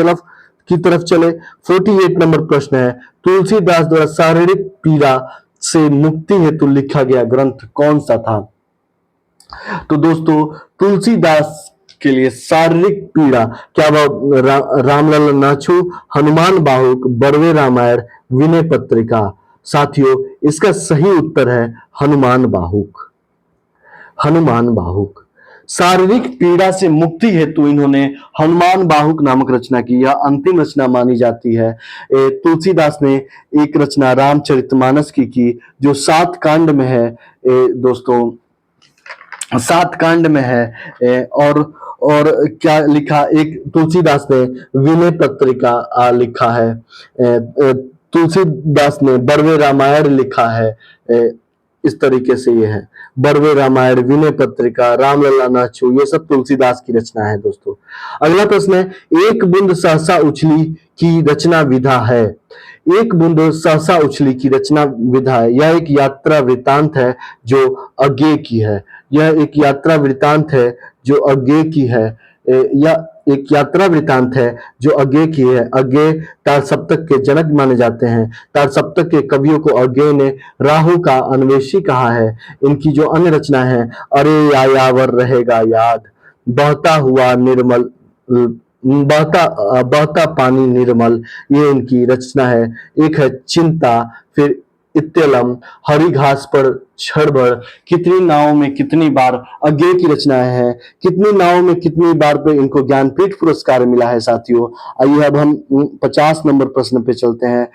तरफ चले। 48 नंबर प्रश्न है, तुलसीदास द्वारा शारीरिक पीड़ा से मुक्ति हेतु लिखा गया ग्रंथ कौन सा था? तो दोस्तों तुलसीदास के लिए शारीरिक पीड़ा, क्या वह रामलला नाछू, हनुमान बाहुक, बड़वे रामायण, विनय पत्रिका? साथियों इसका सही उत्तर है हनुमान बाहुक, हनुमान बाहुक। शारीरिक पीड़ा से मुक्ति हेतु इन्होंने हनुमान बाहुक नामक रचना की। यह अंतिम रचना मानी जाती है। तुलसीदास ने एक रचना रामचरितमानस की जो 7 कांड में है दोस्तों, 7 कांड में है। और क्या लिखा, एक तुलसीदास ने विनय पत्रिका लिखा है। तुलसीदास ने बड़वे रामायण लिखा है। इस तरीके से ये है। बड़वे रामायण, विनय पत्रिका, रामलला नाचू, ये सब तुलसीदास की रचना है दोस्तों। अगला प्रश्न है, एक बूंद सहसा उछली की रचना विधा है। एक बूंद सहसा उछली की रचना विधा है। यह एक यात्रा वृतांत है जो अज्ञे की है। यह एक यात्रा वृतांत है जो अज्ञे की है। यह एक यात्रा वृतांत है जो अज्ञे की है। अज्ञे तार सप्तक के जनक माने जाते हैं। तार सप्तक के कवियों को अज्ञे ने राहु का अन्वेषी कहा है। इनकी जो अन्य रचना है, अरे यायावर रहेगा याद, बहता हुआ निर्मल, बहता बहता पानी निर्मल, ये इनकी रचना है। एक है चिंता, फिर इत्यलम, हरी घास पर क्षणभर, कितनी नाव में कितनी बार, अज्ञे की रचनाएं हैं। कितनी नाव में कितनी बार पे इनको ज्ञानपीठ पुरस्कार मिला है साथियों। आइए अब हम 50 नंबर प्रश्न पे चलते हैं।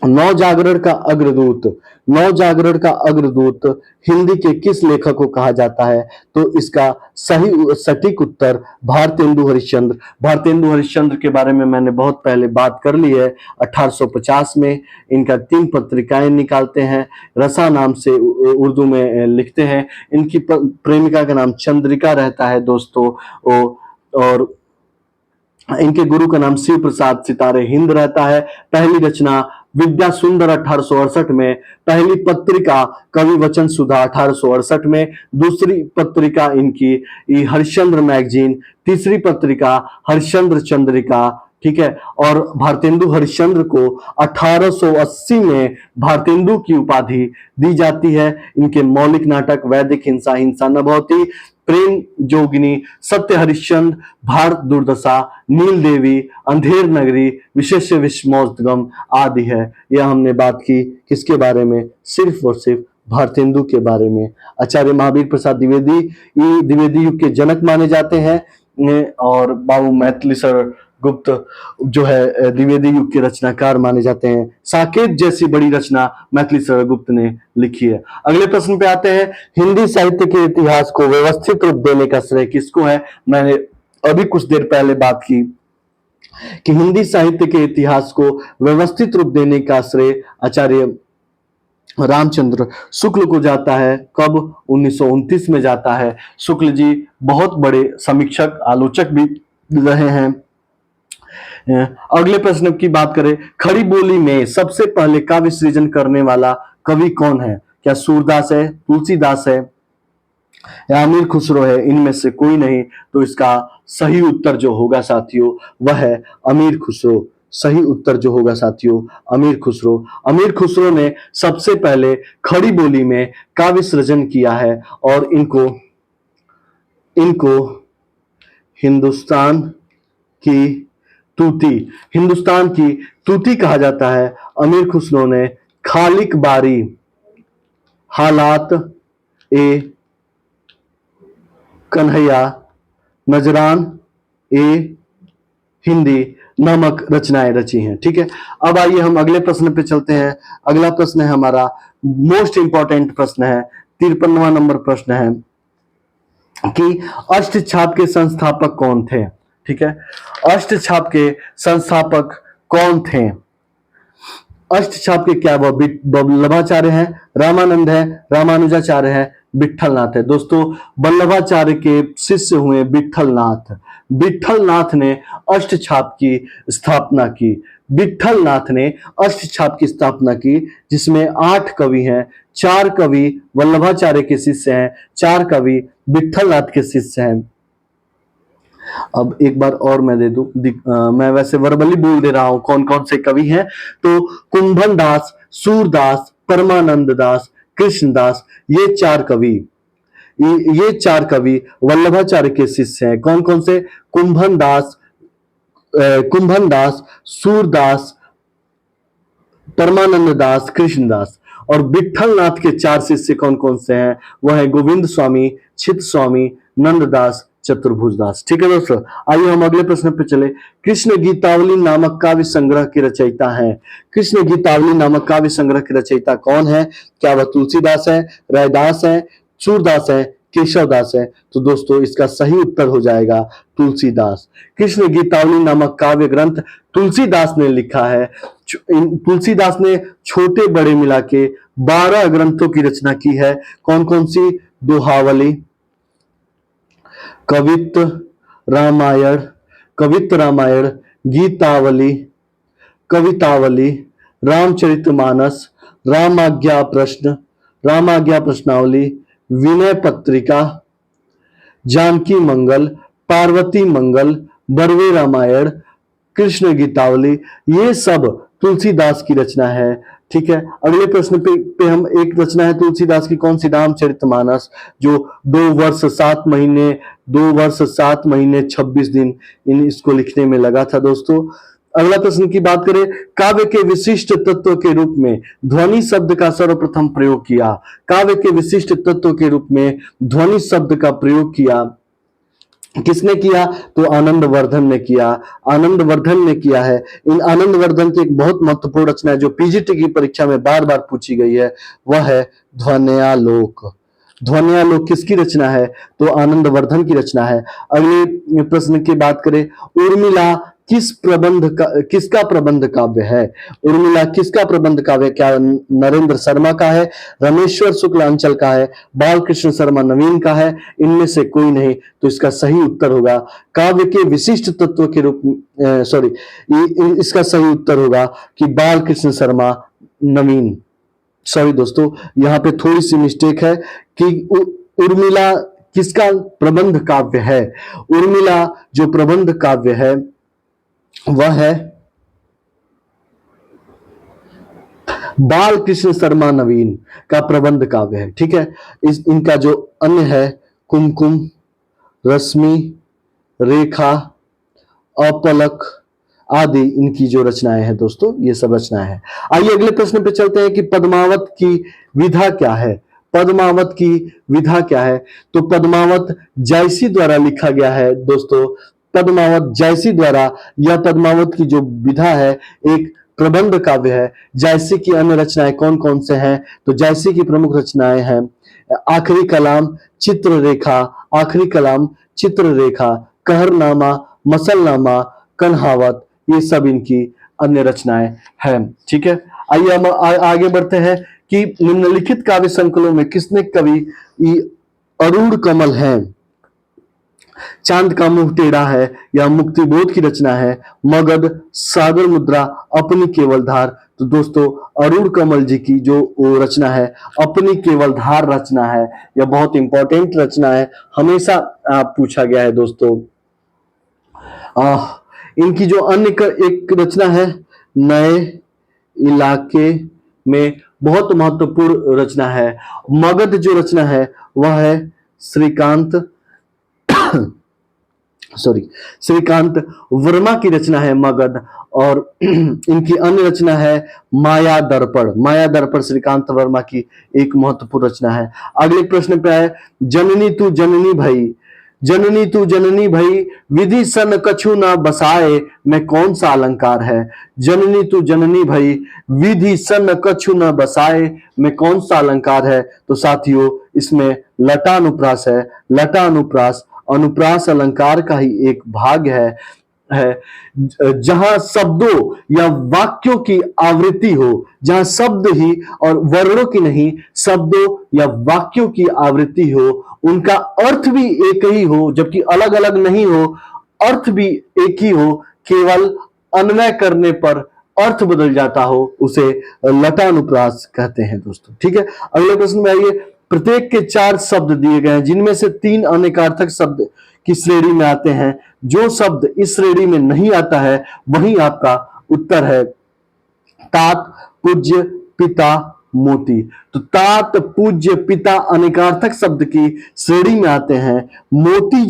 नव जागरण का अग्रदूत, नव जागरण का अग्रदूत हिंदी के किस लेखक को कहा जाता है? तो इसका सही सटीक उत्तर भारतेंदु हरिश्चंद्र। भारतेंदु हरिश्चंद्र के बारे में मैंने बहुत पहले बात कर ली है। 1850 में इनका 3 पत्रिकाएं निकालते हैं, रसा नाम से उर्दू में लिखते हैं। इनकी प्रेमिका का नाम चंद्रिका रहता है दोस्तों, और इनके गुरु का नाम शिव प्रसाद सितारे हिंद रहता है। पहली रचना विद्या सुंदर 1868 में, पहली पत्रिका कवि वचन सुधा 1868 में, दूसरी पत्रिका इनकी हरिश्चंद्र मैगजीन, तीसरी पत्रिका हरिश्चंद्र चंद्रिका, ठीक है। और भारतेंदु हरिश्चंद्र को 1880 में भारतेंदु की उपाधि दी जाती है। इनके मौलिक नाटक वैदिक हिंसा, हिंसा न भवती, प्रेम जोगिनी, सत्य हरिश्चंद्र, भारत दुर्दशा, नील देवी, अंधेर नगरी, विशेष विस्मोद्गम आदि है। यह हमने बात की किसके बारे में? सिर्फ और सिर्फ भारतेंदु के बारे में। आचार्य महावीर प्रसाद द्विवेदी द्विवेदी युग के जनक माने जाते हैं, और बाबू मैथिलीशर गुप्त जो है द्विवेदी युग के रचनाकार माने जाते हैं। साकेत जैसी बड़ी रचना मैथिलीशर गुप्त ने लिखी है। अगले प्रश्न पे आते हैं, हिंदी साहित्य के इतिहास को व्यवस्थित रूप देने का श्रेय किसको है? मैंने अभी कुछ देर पहले बात की कि हिंदी साहित्य के इतिहास को व्यवस्थित रूप देने का श्रेय आचार्य रामचंद्र शुक्ल को जाता है। कब? 1929 में जाता है। शुक्ल जी बहुत बड़े समीक्षक, आलोचक भी रहे हैं। अगले प्रश्न की बात करें, खड़ी बोली में सबसे पहले काव्य सृजन करने वाला कवि कौन है? क्या सूरदास है, तुलसीदास है या अमीर खुसरो है? इनमें से कोई नहीं। तो इसका सही उत्तर जो होगा साथियों वह है अमीर खुसरो। सही उत्तर जो होगा साथियों अमीर खुसरो। अमीर खुसरो ने सबसे पहले खड़ी बोली में काव्य सृजन किया है, और इनको हिंदुस्तान की तूती कहा जाता है। अमीर खुसरो ने खालिक बारी, हालात ए कन्हैया, नजरान ए हिंदी नामक रचनाएं रची हैं। ठीक है, अब आइए हम अगले प्रश्न पे चलते हैं। अगला प्रश्न है हमारा मोस्ट इंपॉर्टेंट प्रश्न है, 53वां नंबर प्रश्न है कि अष्टछाप के संस्थापक कौन थे? ठीक है, अष्टछाप के संस्थापक कौन थे? अष्टछाप के क्या वल्लभाचार्य हैं, रामानंद है, रामानुजाचार्य है, विट्ठलनाथ है। दोस्तों वल्लभाचार्य के शिष्य हुए विट्ठलनाथ। विट्ठलनाथ ने अष्टछाप की स्थापना की। विट्ठलनाथ ने अष्टछाप की स्थापना की, जिसमें 8 कवि हैं। 4 कवि वल्लभाचार्य के शिष्य हैं, 4 कवि विट्ठलनाथ के शिष्य हैं। अब एक बार और मैं दे दूं, मैं वैसे वर्बली बोल दे रहा हूं कौन कौन से कवि हैं। तो कुंभन दास, सूरदास, परमानंद दास, कृष्णदास, ये 4 कवि, ये 4 कवि वल्लभाचार्य के शिष्य हैं। कौन कौन से? कुंभन दास, सूरदास, परमानंद दास, कृष्णदास। और विट्ठलनाथ के 4 शिष्य कौन कौन से हैं? वह है गोविंद स्वामी, चित स्वामी, नंददास, चतुर्भुजदास। ठीक है दोस्तों, आइए हम अगले प्रश्न पे चले। कृष्ण गीतावली नामक काव्य संग्रह के रचयिता हैं। कृष्ण गीतावली नामक काव्य संग्रह के रचयिता कौन है? क्या वह तुलसीदास है, रैदास है, सूरदास है केशवदास है। तो दोस्तों इसका सही उत्तर हो जाएगा तुलसीदास। कृष्ण गीतावली नामक काव्य ग्रंथ तुलसीदास ने लिखा है। तुलसीदास ने छोटे बड़े मिला के 12 ग्रंथों की रचना की है। कौन कौन सी? दोहावली, कवित्त रामायण, कवित्त रामायण, गीतावली, कवितावली, रामचरितमानस, रामाज्ञा प्रश्न, रामाज्ञा प्रश्नावली, विनय पत्रिका, जानकी मंगल, पार्वती मंगल, बरवे रामायण, कृष्ण गीतावली, ये सब तुलसीदास की रचना है। ठीक है, अगले प्रश्न पे हम एक रचना है तुलसीदास की, कौन सी? रामचरितमानस, जो 2 वर्ष 7 महीने 2 वर्ष 7 महीने 26 दिन इसको लिखने में लगा था दोस्तों। अगला प्रश्न की बात करें, काव्य के विशिष्ट तत्व के रूप में ध्वनि शब्द का सर्वप्रथम प्रयोग किया। काव्य के विशिष्ट तत्व के रूप में ध्वनि शब्द का प्रयोग किया, किसने किया? तो आनंदवर्धन ने किया। आनंदवर्धन ने किया है। इन आनंदवर्धन की एक बहुत महत्वपूर्ण रचना है जो पीजीटी की परीक्षा में बार बार पूछी गई है, वह है ध्वन्यालोक। ध्वन्यालोक किसकी रचना है? तो आनंदवर्धन की रचना है। अगले प्रश्न की बात करें, उर्मिला किसका प्रबंध काव्य है? उर्मिला किसका प्रबंध काव्य? क्या नरेंद्र शर्मा का है, रमेश्वर शुक्लांचल का है, बालकृष्ण शर्मा नवीन का है? इनमें से कोई नहीं। तो इसका सही उत्तर होगा काव्य के विशिष्ट तत्व के रूप सॉरी इसका सही उत्तर होगा कि बालकृष्ण शर्मा नवीन। सॉरी दोस्तों, यहाँ पे थोड़ी सी मिस्टेक है कि उर्मिला किसका प्रबंध काव्य है? उर्मिला जो प्रबंध काव्य है वह है बालकृष्ण शर्मा नवीन का प्रबंध काव्य है। ठीक है, इनका जो अन्य है कुमकुम, रश्मि, रेखा, अपलक आदि इनकी जो रचनाएं हैं दोस्तों, ये सब रचनाएं हैं। आइए अगले प्रश्न पे चलते हैं कि पद्मावत की विधा क्या है? पद्मावत की विधा क्या है? तो पद्मावत जायसी द्वारा लिखा गया है दोस्तों। पद्मावत जायसी द्वारा, यह पद्मावत की जो विधा है एक प्रबंध काव्य है। जायसी की अन्य रचनाएं कौन कौन से हैं? तो जायसी की प्रमुख रचनाएं हैं आखिरी कलाम, चित्ररेखा, आखिरी कलाम, चित्ररेखा, कहरनामा, मसलनामा, कन्हावत, ये सब इनकी अन्य रचनाएं हैं। ठीक है, आइए हम आगे बढ़ते हैं कि निम्नलिखित काव्य संकुलों में किसने कवि अरूण कमल है, चांद का मुंह टेढ़ा है, या मुक्तिबोध की रचना है, मगध, सागर मुद्रा, अपनी केवल धार? तो दोस्तों अरूण कमल जी की जो रचना है अपनी केवल धार रचना है, यह बहुत इंपॉर्टेंट रचना है, हमेशा पूछा गया है दोस्तों। इनकी जो अन्य एक रचना है नए इलाके में, बहुत महत्वपूर्ण रचना है। मगध जो रचना है वह है श्रीकांत वर्मा की रचना है मगध। और इनकी अन्य रचना है माया दर्पण। माया दर्पण श्रीकांत वर्मा की एक महत्वपूर्ण रचना है। अगले प्रश्न पे है, जननी तू जननी भई, जननी तू जननी भई, विधि सन कछु ना बसाए, में कौन सा अलंकार है? जननी तू जननी भई, विधि सन कछु न बसाए, में कौन सा अलंकार है? तो साथियों इसमें लटानुप्रास है। लटानुप्रास अनुप्रास अलंकार का ही एक भाग है जहां शब्दों या वाक्यों की आवृत्ति हो, जहां शब्द ही और वर्णों की नहीं, शब्दों या वाक्यों की आवृत्ति हो, उनका अर्थ भी एक ही हो जबकि अलग अलग नहीं हो, अर्थ भी एक ही हो, केवल अन्वय करने पर अर्थ बदल जाता हो, उसे लटानुप्रास कहते हैं दोस्तों। ठीक है, अगले प्रश्न में आइए। प्रत्येक के 4 शब्द दिए गए हैं जिनमें से 3 अनेकार्थक शब्द की श्रेणी में आते हैं। जो शब्द इस श्रेणी में नहीं आता है वही आपका उत्तर है तात, पूज्य, पिता, मोती। तो तात, पूज्य, पिता अनेकार्थक शब्द की श्रेणी में आते हैं। मोती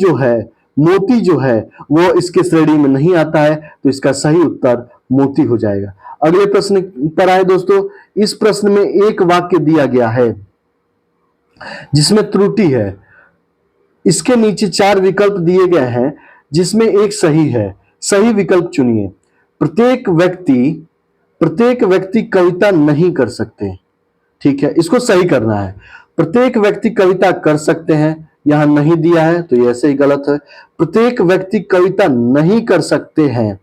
जो है वो इसके श्रेणी में नहीं आता है, तो इसका सही उत्तर मोती हो जाएगा। अगले प्रश्न पर आए दोस्तों। इस प्रश्न में एक वाक्य दिया गया है जिसमें त्रुटि है। इसके नीचे 4 विकल्प दिए गए हैं जिसमें एक सही है। सही विकल्प चुनिए। प्रत्येक व्यक्ति कविता नहीं कर सकते। ठीक है, इसको सही करना है। प्रत्येक व्यक्ति कविता कर सकते हैं, यहाँ नहीं दिया है तो ये ऐसे ही गलत है। प्रत्येक व्यक्ति कविता नहीं कर सकते हैं,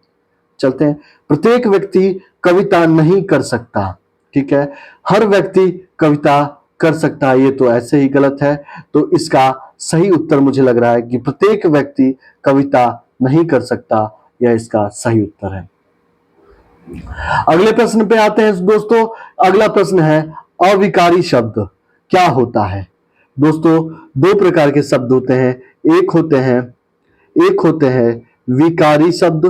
चलते हैं, प्रत्येक व्यक्ति कविता नहीं कर सकता, ठीक है। हर व्यक्ति कविता कर सकता है, ये तो ऐसे ही गलत है। तो इसका सही उत्तर मुझे लग रहा है कि प्रत्येक व्यक्ति कविता नहीं कर सकता, यह इसका सही उत्तर है। अगले प्रश्न पे आते हैं दोस्तों। अगला प्रश्न है अविकारी शब्द क्या होता है। दोस्तों दो प्रकार के शब्द होते हैं, एक होते हैं विकारी शब्द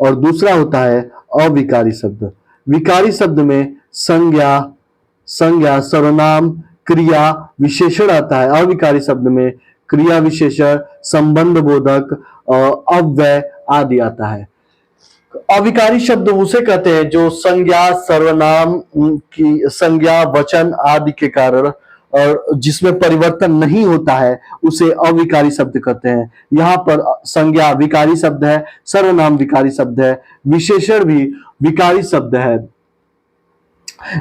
और दूसरा होता है अविकारी शब्द। विकारी शब्द में संज्ञा सर्वनाम क्रिया विशेषण आता है। अविकारी शब्द में क्रिया विशेषण संबंध बोधक अव्यय आदि आता है। अविकारी शब्द उसे कहते हैं जो संज्ञा सर्वनाम की संज्ञा वचन आदि के कारण और जिसमें परिवर्तन नहीं होता है उसे अविकारी शब्द कहते हैं। यहाँ पर संज्ञा विकारी शब्द है, सर्वनाम विकारी शब्द है, विशेषण भी विकारी शब्द है।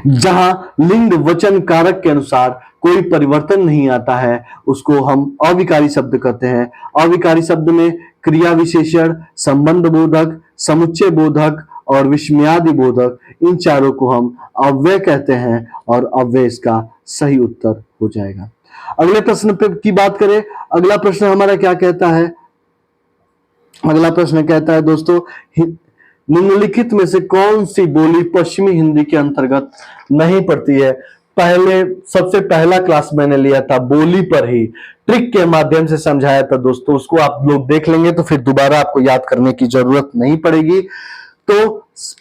जहां लिंग वचन कारक के अनुसार कोई परिवर्तन नहीं आता है उसको हम अविकारी शब्द कहते हैं। अविकारी शब्द में क्रिया विशेषण संबंध बोधक समुच्चय बोधक और विस्मयादि बोधक, इन चारों को हम अव्यय कहते हैं और अव्यय इसका सही उत्तर हो जाएगा। अगले प्रश्न पे की बात करें, अगला प्रश्न हमारा क्या कहता है। अगला प्रश्न कहता है दोस्तों निम्नलिखित में से कौन सी बोली पश्चिमी हिंदी के अंतर्गत नहीं पड़ती है। सबसे पहला क्लास मैंने लिया था बोली पर ही, ट्रिक के माध्यम से समझाया था दोस्तों, उसको आप लोग देख लेंगे तो फिर दोबारा आपको याद करने की जरूरत नहीं पड़ेगी। तो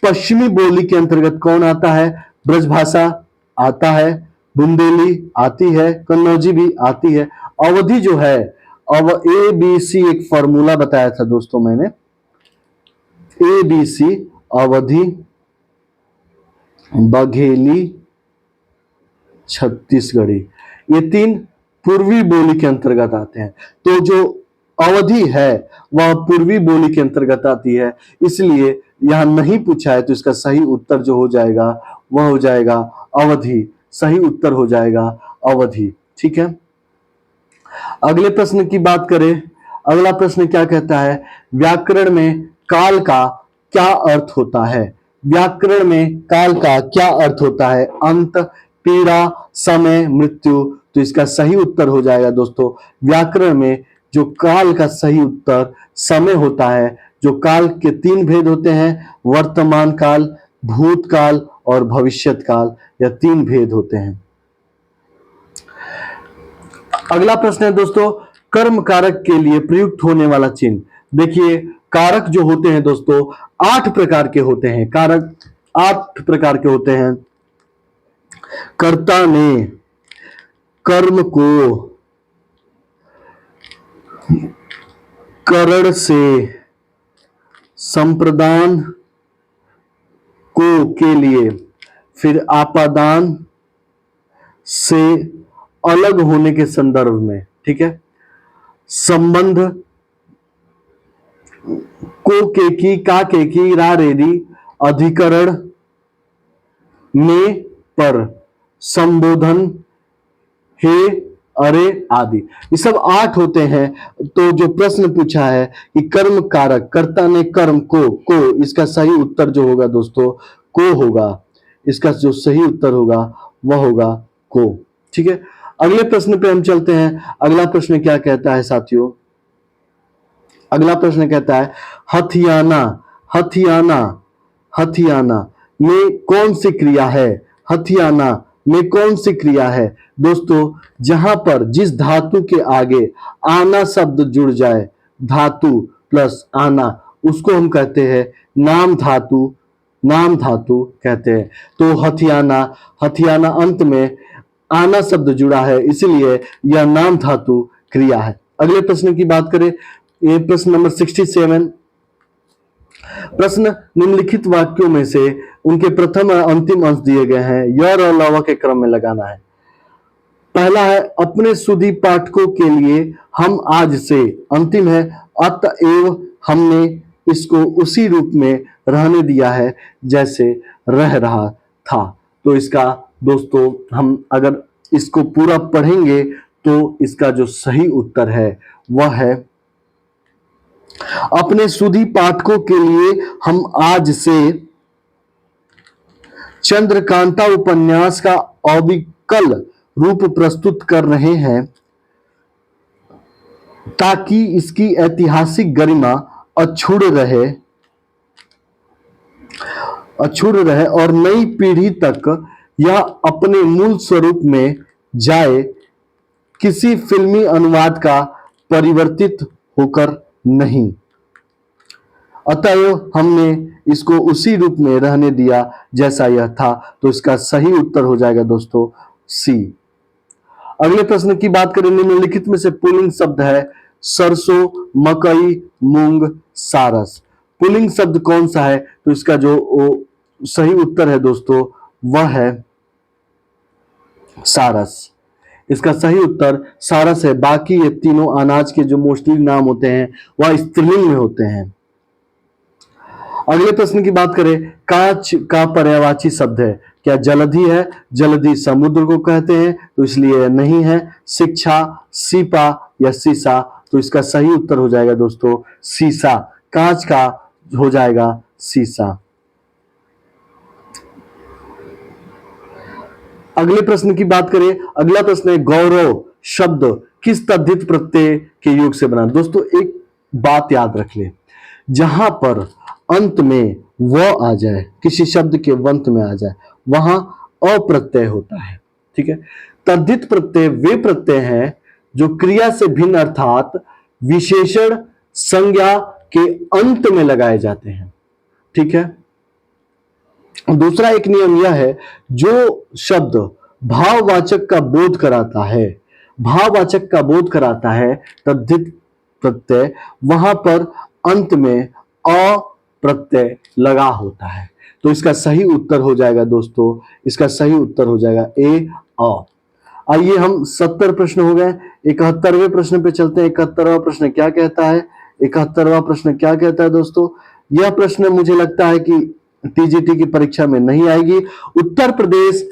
पश्चिमी बोली के अंतर्गत कौन आता है, ब्रजभाषा आता है, बुंदेली आती है, कन्नौजी भी आती है, अवधी जो है अब ABC एक फॉर्मूला बताया था दोस्तों मैंने, ABC अवधी बघेली छत्तीसगढ़ी, ये तीन पूर्वी बोली के अंतर्गत आते हैं। तो जो अवधि है वह पूर्वी बोली के अंतर्गत आती है, इसलिए यहां नहीं पूछा है तो इसका सही उत्तर जो हो जाएगा वह हो जाएगा अवधि। सही उत्तर हो जाएगा अवधि, ठीक है। अगले प्रश्न की बात करें, अगला प्रश्न क्या कहता है, व्याकरण में काल का क्या अर्थ होता है। व्याकरण में काल का क्या अर्थ होता है, अंत, पीड़ा, समय, मृत्यु। तो इसका सही उत्तर हो जाएगा दोस्तों व्याकरण में जो काल का सही उत्तर समय होता है। जो काल के तीन भेद होते हैं, वर्तमान काल, भूतकाल और भविष्यत काल, यह तीन भेद होते हैं। अगला प्रश्न है दोस्तों कर्म कारक के लिए प्रयुक्त होने वाला चिन्ह। देखिए कारक जो होते हैं दोस्तों 8 प्रकार के होते हैं, कारक 8 प्रकार के होते हैं। कर्ता ने कर्म को करण से संप्रदान को के लिए, फिर आपादान से अलग होने के संदर्भ में, ठीक है, संबंध को के की का के की रा रेरी अधिकरण में पर संबोधन हे अरे आदि, ये सब 8 होते हैं। तो जो प्रश्न पूछा है कि कर्म कारक कर्ता ने कर्म को इसका सही उत्तर जो होगा दोस्तों को होगा, इसका जो सही उत्तर होगा वह होगा को, ठीक है। अगले प्रश्न पे हम चलते हैं। अगला प्रश्न क्या कहता है साथियों, अगला प्रश्न कहता है हथियाना हथियाना हथियाना में कौन सी क्रिया है। हथियाना में कौन सी क्रिया है दोस्तों, जहां पर जिस धातु के आगे आना शब्द जुड़ जाए, धातु प्लस आना, उसको हम कहते हैं नाम धातु, नाम धातु कहते हैं। तो हथियाना, हथियाना अंत में आना शब्द जुड़ा है इसलिए यह नाम धातु क्रिया है। अगले प्रश्न की बात करें, ये प्रश्न नंबर 67। प्रश्न निम्नलिखित वाक्यों में से उनके प्रथम और अंतिम अंश दिए गए हैं, यर और लव के क्रम में लगाना है। पहला है अपने सुधी पाठकों के लिए हम आज से, अंतिम है अतएव हमने इसको उसी रूप में रहने दिया है जैसे रह रहा था। तो इसका दोस्तों हम अगर इसको पूरा पढ़ेंगे तो इसका जो सही उत्तर है वह है, अपने सुधी पाठकों के लिए हम आज से चंद्रकांता उपन्यास का अविकल रूप प्रस्तुत कर रहे हैं, ताकि इसकी ऐतिहासिक गरिमा अक्षुण्ण रहे और नई पीढ़ी तक यह अपने मूल स्वरूप में जाए, किसी फिल्मी अनुवाद का परिवर्तित होकर नहीं। अतएव हमने इसको उसी रूप में रहने दिया जैसा यह था, तो इसका सही उत्तर हो जाएगा दोस्तों सी। अगले प्रश्न की बात करें, निम्नलिखित में से पुल्लिंग शब्द है सरसों, मकई, मूंग, सारस। पुल्लिंग शब्द कौन सा है? तो इसका जो सही उत्तर है दोस्तों वह है सारस। इसका सही उत्तर सारस है। बाकी ये तीनों अनाज के जो मोस्टली नाम होते हैं वह स्त्रीलिंग में होते हैं। अगले प्रश्न की बात करें, कांच का पर्यायवाची शब्द है, क्या जलधि है? जलधि समुद्र को कहते हैं तो इसलिए नहीं है। शिक्षा, सीपा या सीसा? तो इसका सही उत्तर हो जाएगा दोस्तों सीसा। कांच का हो जाएगा सीसा। अगले प्रश्न की बात करें, अगला प्रश्न है गौरव शब्द किस तद्धित प्रत्यय के योग से बना? दोस्तों एक बात याद रख ले, जहां पर अंत में व आ जाए, किसी शब्द के अंत में आ जाए, वहां अप्रत्यय होता है। ठीक है, तद्धित प्रत्यय वे प्रत्यय हैं जो क्रिया से भिन्न अर्थात विशेषण संज्ञा के अंत में लगाए जाते हैं। ठीक है, दूसरा एक नियम यह है, जो शब्द भाववाचक का बोध कराता है, भाववाचक का बोध कराता है तद्धित प्रत्यय, वहां पर अंत में अ प्रत्यय लगा होता है। तो इसका सही उत्तर हो जाएगा दोस्तों, इसका सही उत्तर हो जाएगा ए अ। आइए हम 70 प्रश्न हो गए, 71वें प्रश्न पे चलते हैं। 71वां प्रश्न क्या कहता है? 71वां प्रश्न क्या कहता है दोस्तों? यह प्रश्न मुझे लगता है कि टीजीटी की परीक्षा में नहीं आएगी। Uttar Pradesh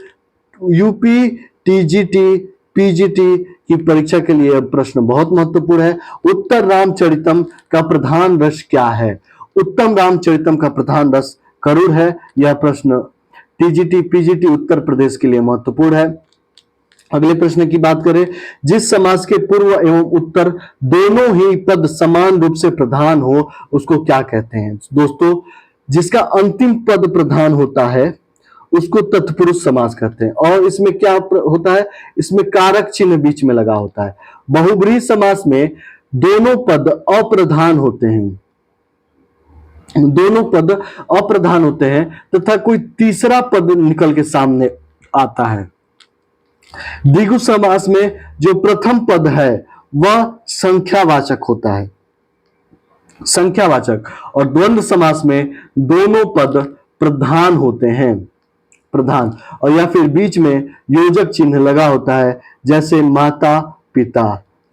UP TGT PGT की परीक्षा के लिए प्रश्न बहुत महत्वपूर्ण है। उत्तर रामचरितम का प्रधान रस क्या है? उत्तम रामचरितम का प्रधान रस करूर है। यह प्रश्न टीजीटी पीजीटी उत्तर प्रदेश के लिए महत्वपूर्ण है। अगले प्रश्न की बात करें, जिस समास के पूर्व एवं उत्तर दोनों ही पद समान रूप से प्रधान हो उसको क्या कहते हैं? दोस्तों जिसका अंतिम पद प्रधान होता है उसको तत्पुरुष समास कहते हैं। और इसमें क्या होता है? इसमें कारक चिन्ह बीच में लगा होता है। बहुब्रीहि समास में दोनों पद अप्रधान होते हैं, दोनों पद अप्रधान होते हैं तथा कोई तीसरा पद निकल के सामने आता है। द्विगु समास में जो प्रथम पद है वह संख्यावाचक होता है, संख्यावाचक। और द्वंद्व समास में दोनों पद प्रधान होते हैं, प्रधान, और या फिर बीच में योजक चिन्ह लगा होता है, जैसे माता पिता,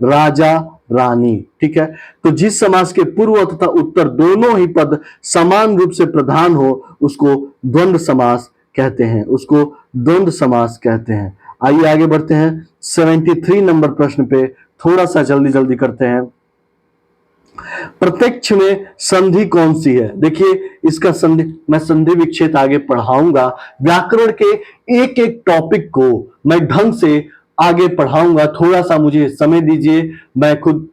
राजा रानी। ठीक है, तो जिस समास के पूर्व तथा उत्तर दोनों ही पद समान रूप से प्रधान हो उसको द्वंद्व समास कहते हैं, उसको द्वंद्व समास कहते हैं। आइए आगे बढ़ते हैं 73 नंबर प्रश्न पे, थोड़ा सा जल्दी जल्दी करते हैं। प्रत्यक्ष में संधि कौन सी है? देखिए इसका संधि, मैं संधि विच्छेद आगे पढ़ाऊंगा, व्याकरण के एक एक टॉपिक को मैं ढंग से आगे पढ़ाऊंगा। थोड़ा सा मुझे समय दीजिए, मैं खुद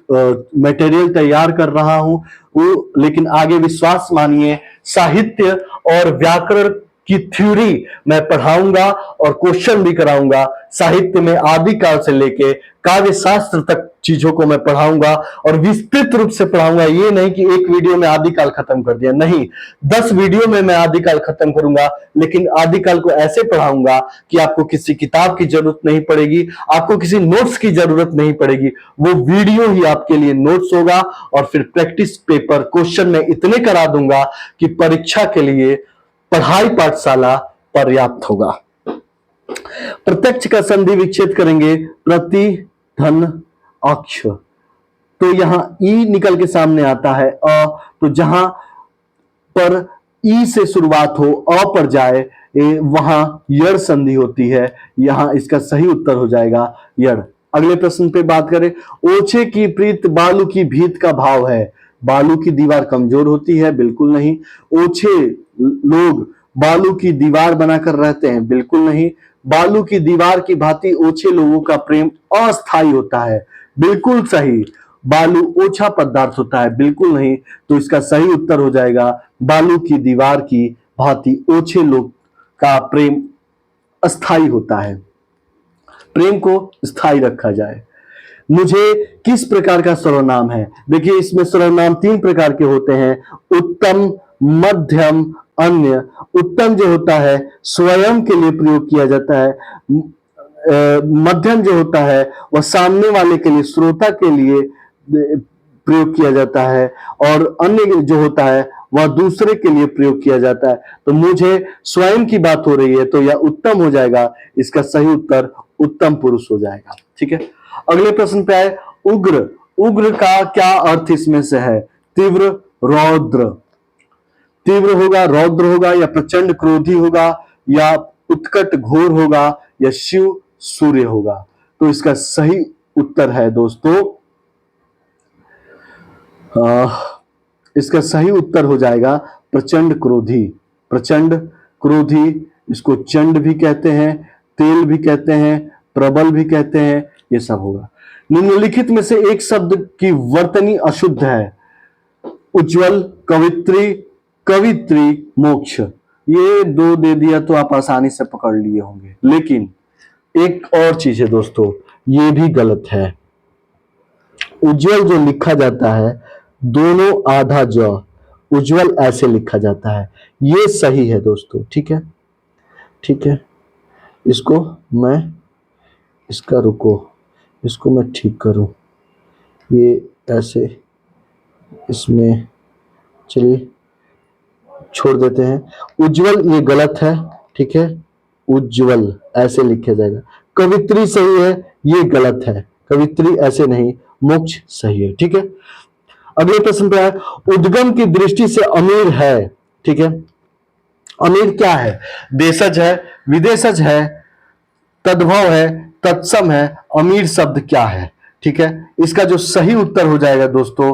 मटेरियल तैयार कर रहा हूं वो, लेकिन आगे विश्वास मानिए, साहित्य और व्याकरण की थ्योरी मैं पढ़ाऊंगा और क्वेश्चन भी कराऊंगा। साहित्य में आदिकाल से लेके काव्य शास्त्र तक चीजों को मैं पढ़ाऊंगा और विस्तृत रूप से पढ़ाऊंगा। ये नहीं कि एक वीडियो में आदिकाल खत्म कर दिया, नहीं, 10 वीडियो में मैं आदिकाल खत्म करूंगा, लेकिन आदिकाल को ऐसे पढ़ाऊंगा कि आपको किसी किताब की जरूरत नहीं पड़ेगी, आपको किसी नोट्स की जरूरत नहीं पड़ेगी। वो वीडियो ही आपके लिए नोट्स होगा और फिर प्रैक्टिस पेपर क्वेश्चन में इतने करा दूंगा कि परीक्षा के लिए पढ़ाई पाठशाला पर्याप्त होगा। प्रत्यक्ष का संधि विच्छेद करेंगे, प्रति धन अक्ष, तो यहां ई निकल के सामने आता है अ, तो जहां पर ई से शुरुआत हो अ पर जाए वहां यड़ संधि होती है। यहां इसका सही उत्तर हो जाएगा यड़। अगले प्रश्न पे बात करें, ओछे की प्रीत बालू की भीत का भाव है। बालू की दीवार कमजोर होती है, बिल्कुल नहीं। ओछे लोग बालू की दीवार बनाकर रहते हैं, बिल्कुल नहीं। बालू की दीवार की भांति ओछे लोगों का प्रेम अस्थायी होता है, बिल्कुल सही। बालू ओछा पदार्थ होता है, बिल्कुल नहीं। तो इसका सही उत्तर हो जाएगा बालू की दीवार की भांति ओछे लोग का प्रेम अस्थायी होता है, प्रेम को स्थायी रखा जाए। मुझे किस प्रकार का सर्वनाम है? देखिए इसमें सर्वनाम तीन प्रकार के होते हैं, उत्तम, मध्यम, अन्य। उत्तम जो होता है स्वयं के लिए प्रयोग किया जाता है, मध्यम जो होता है वह सामने वाले के लिए, श्रोता के लिए प्रयोग किया जाता है, और अन्य जो होता है वह दूसरे के लिए प्रयोग किया जाता है। तो मुझे स्वयं की बात हो रही है तो यह उत्तम हो जाएगा, इसका सही उत्तर उत्तम पुरुष हो जाएगा। ठीक है, अगले प्रश्न पे आए, उग्र। उग्र का क्या अर्थ इसमें से है? तीव्र, रौद्र। तीव्र होगा, रौद्र होगा, या प्रचंड क्रोधी होगा, या उत्कट घोर होगा, या शिव सूर्य होगा। तो इसका सही उत्तर है दोस्तों, इसका सही उत्तर हो जाएगा प्रचंड क्रोधी। प्रचंड क्रोधी, इसको चंड भी कहते हैं, तेल भी कहते हैं, प्रबल भी कहते हैं, ये सब होगा। निम्नलिखित में से एक शब्द की वर्तनी अशुद्ध है। उज्जवल, कवित्री, कवित्री, मोक्ष। ये दो दे दिया तो आप आसानी से पकड़ लिए होंगे, लेकिन एक और चीज है दोस्तों, ये भी गलत है। उज्जवल जो लिखा जाता है दोनों आधा ज, उज्जवल ऐसे लिखा जाता है, ये सही है दोस्तों। ठीक है, ठीक है, इसको मैं, इसका रुको, इसको मैं ठीक करूं, ये ऐसे, इसमें चलिए छोड़ देते हैं। उज्जवल ये गलत है, ठीक है, उज्जवल ऐसे लिखा जाएगा। कवित्री सही है, ये गलत है, कवित्री ऐसे नहीं, मोक्ष सही है। ठीक है, अगले प्रश्न पे है, उद्गम की दृष्टि से अमीर है। ठीक है, अमीर क्या है? देशज है, विदेशज है, तद्भव है, तत्सम है, अमीर शब्द क्या है? ठीक है, इसका जो सही उत्तर हो जाएगा दोस्तों,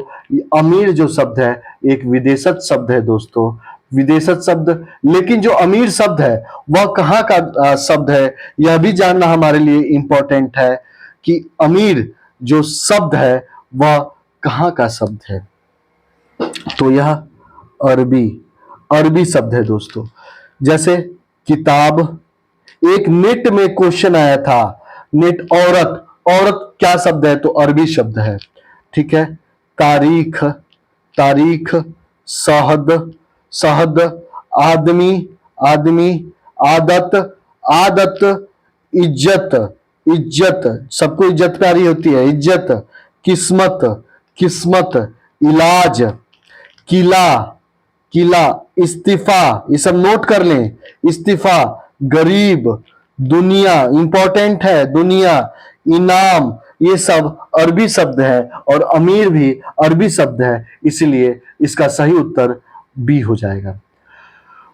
अमीर जो शब्द है एक विदेशज शब्द है दोस्तों, विदेशज शब्द। लेकिन जो अमीर शब्द है वह कहाँ का शब्द है, यह भी जानना हमारे लिए इंपॉर्टेंट है कि अमीर जो शब्द है वह कहाँ का शब्द है। तो यह अरबी, अरबी शब्द है दोस्तों। जैसे किताब, एक नेट में क्वेश्चन आया था, नेट, औरत, औरत क्या शब्द है? तो अरबी शब्द है। ठीक है, तारीख, तारीख, शहद, शहद, आदमी, आदमी, आदत, आदत, इज्जत, इज्जत, सबको इज्जत प्यारी होती है, इज्जत, किस्मत, किस्मत, इलाज, किला, किला, इस्तीफा, ये सब नोट कर लें, इस्तीफा, गरीब, दुनिया, इंपॉर्टेंट है, दुनिया, इनाम, ये सब अरबी शब्द है, और अमीर भी अरबी शब्द है, इसलिए इसका सही उत्तर बी हो जाएगा।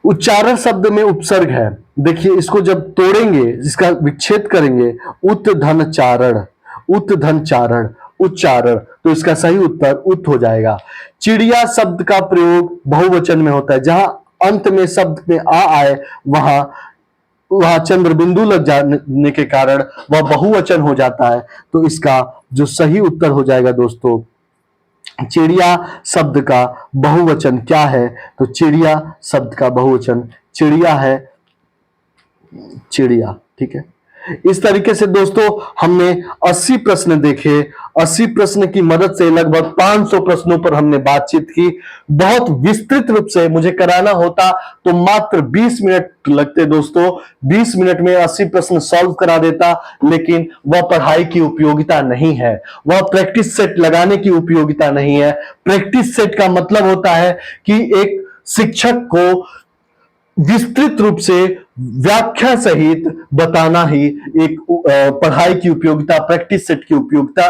उच्चारण शब्द में उपसर्ग है, देखिए इसको जब तोड़ेंगे, इसका विच्छेद करेंगे, उत धन चारण, उत धन चारण, उच्चारण, तो इसका सही उत्तर उत हो जाएगा। चिड़िया शब्द का प्रयोग बहुवचन में होता है, जहां अंत में शब्द में आ आए वहां वहां चंद्र बिंदु लग जाने के कारण वह बहुवचन हो जाता है। तो इसका जो सही उत्तर हो जाएगा दोस्तों, चिड़िया शब्द का बहुवचन क्या है? तो चिड़िया शब्द का बहुवचन चिड़िया है, चिड़िया। ठीक है, इस तरीके से दोस्तों हमने 80 प्रश्न देखे। 80 प्रश्न की मदद से लगभग 500 प्रश्नों पर हमने बातचीत की। बहुत विस्तृत रूप से मुझे कराना होता तो मात्र 20 मिनट लगते दोस्तों, 20 मिनट में 80 प्रश्न सॉल्व करा देता, लेकिन वह पढ़ाई की उपयोगिता नहीं है, वह प्रैक्टिस सेट लगाने की उपयोगिता नहीं है। प्रैक्टिस सेट का मतलब होता है कि एक शिक्षक को विस्तृत रूप से व्याख्या सहित बताना ही एक पढ़ाई की उपयोगिता, प्रैक्टिस सेट की उपयोगिता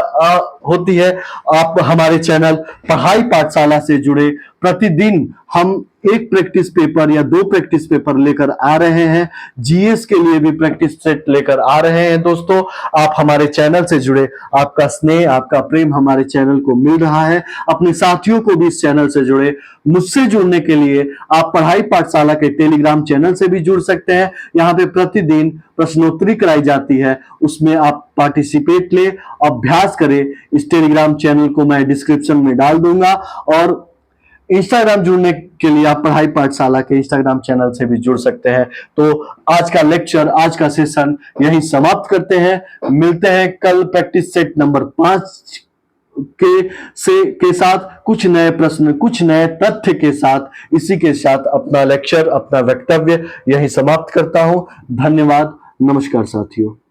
होती है। आप हमारे चैनल पढ़ाई पाठशाला से जुड़े प्रतिदिन हम एक प्रैक्टिस पेपर या दो प्रैक्टिस पेपर लेकर आ रहे हैं। जीएस के लिए भी प्रैक्टिस सेट लेकर आ रहे हैं। दोस्तों, आप हमारे चैनल से जुड़े, आपका स्नेह, आपका प्रेम हमारे चैनल को मिल रहा है। अपने साथियों को भी इस चैनल से जुड़े। मुझसे जुड़ने के लिए आप पढ़ाई पाठशाला के टेलीग्राम चैनल से भी जुड़ सकते हैं। यहाँ पे प्रतिदिन प्रश्नोत्तरी कराई जाती है, उसमें आप पार्टिसिपेट ले, अभ्यास करें। इस टेलीग्राम चैनल को मैं डिस्क्रिप्शन में डाल दूंगा। और इंस्टाग्राम जुड़ने के लिए आप पढ़ाई पाठशाला के इंस्टाग्राम चैनल से भी जुड़ सकते हैं। तो आज का लेक्चर, आज का सेशन यहीं समाप्त करते हैं। मिलते हैं कल प्रैक्टिस सेट नंबर 5 के साथ, कुछ नए प्रश्न, कुछ नए तथ्य के साथ। इसी के साथ अपना लेक्चर, अपना वक्तव्य यहीं समाप्त करता हूं। धन्यवाद। नमस्कार साथियों।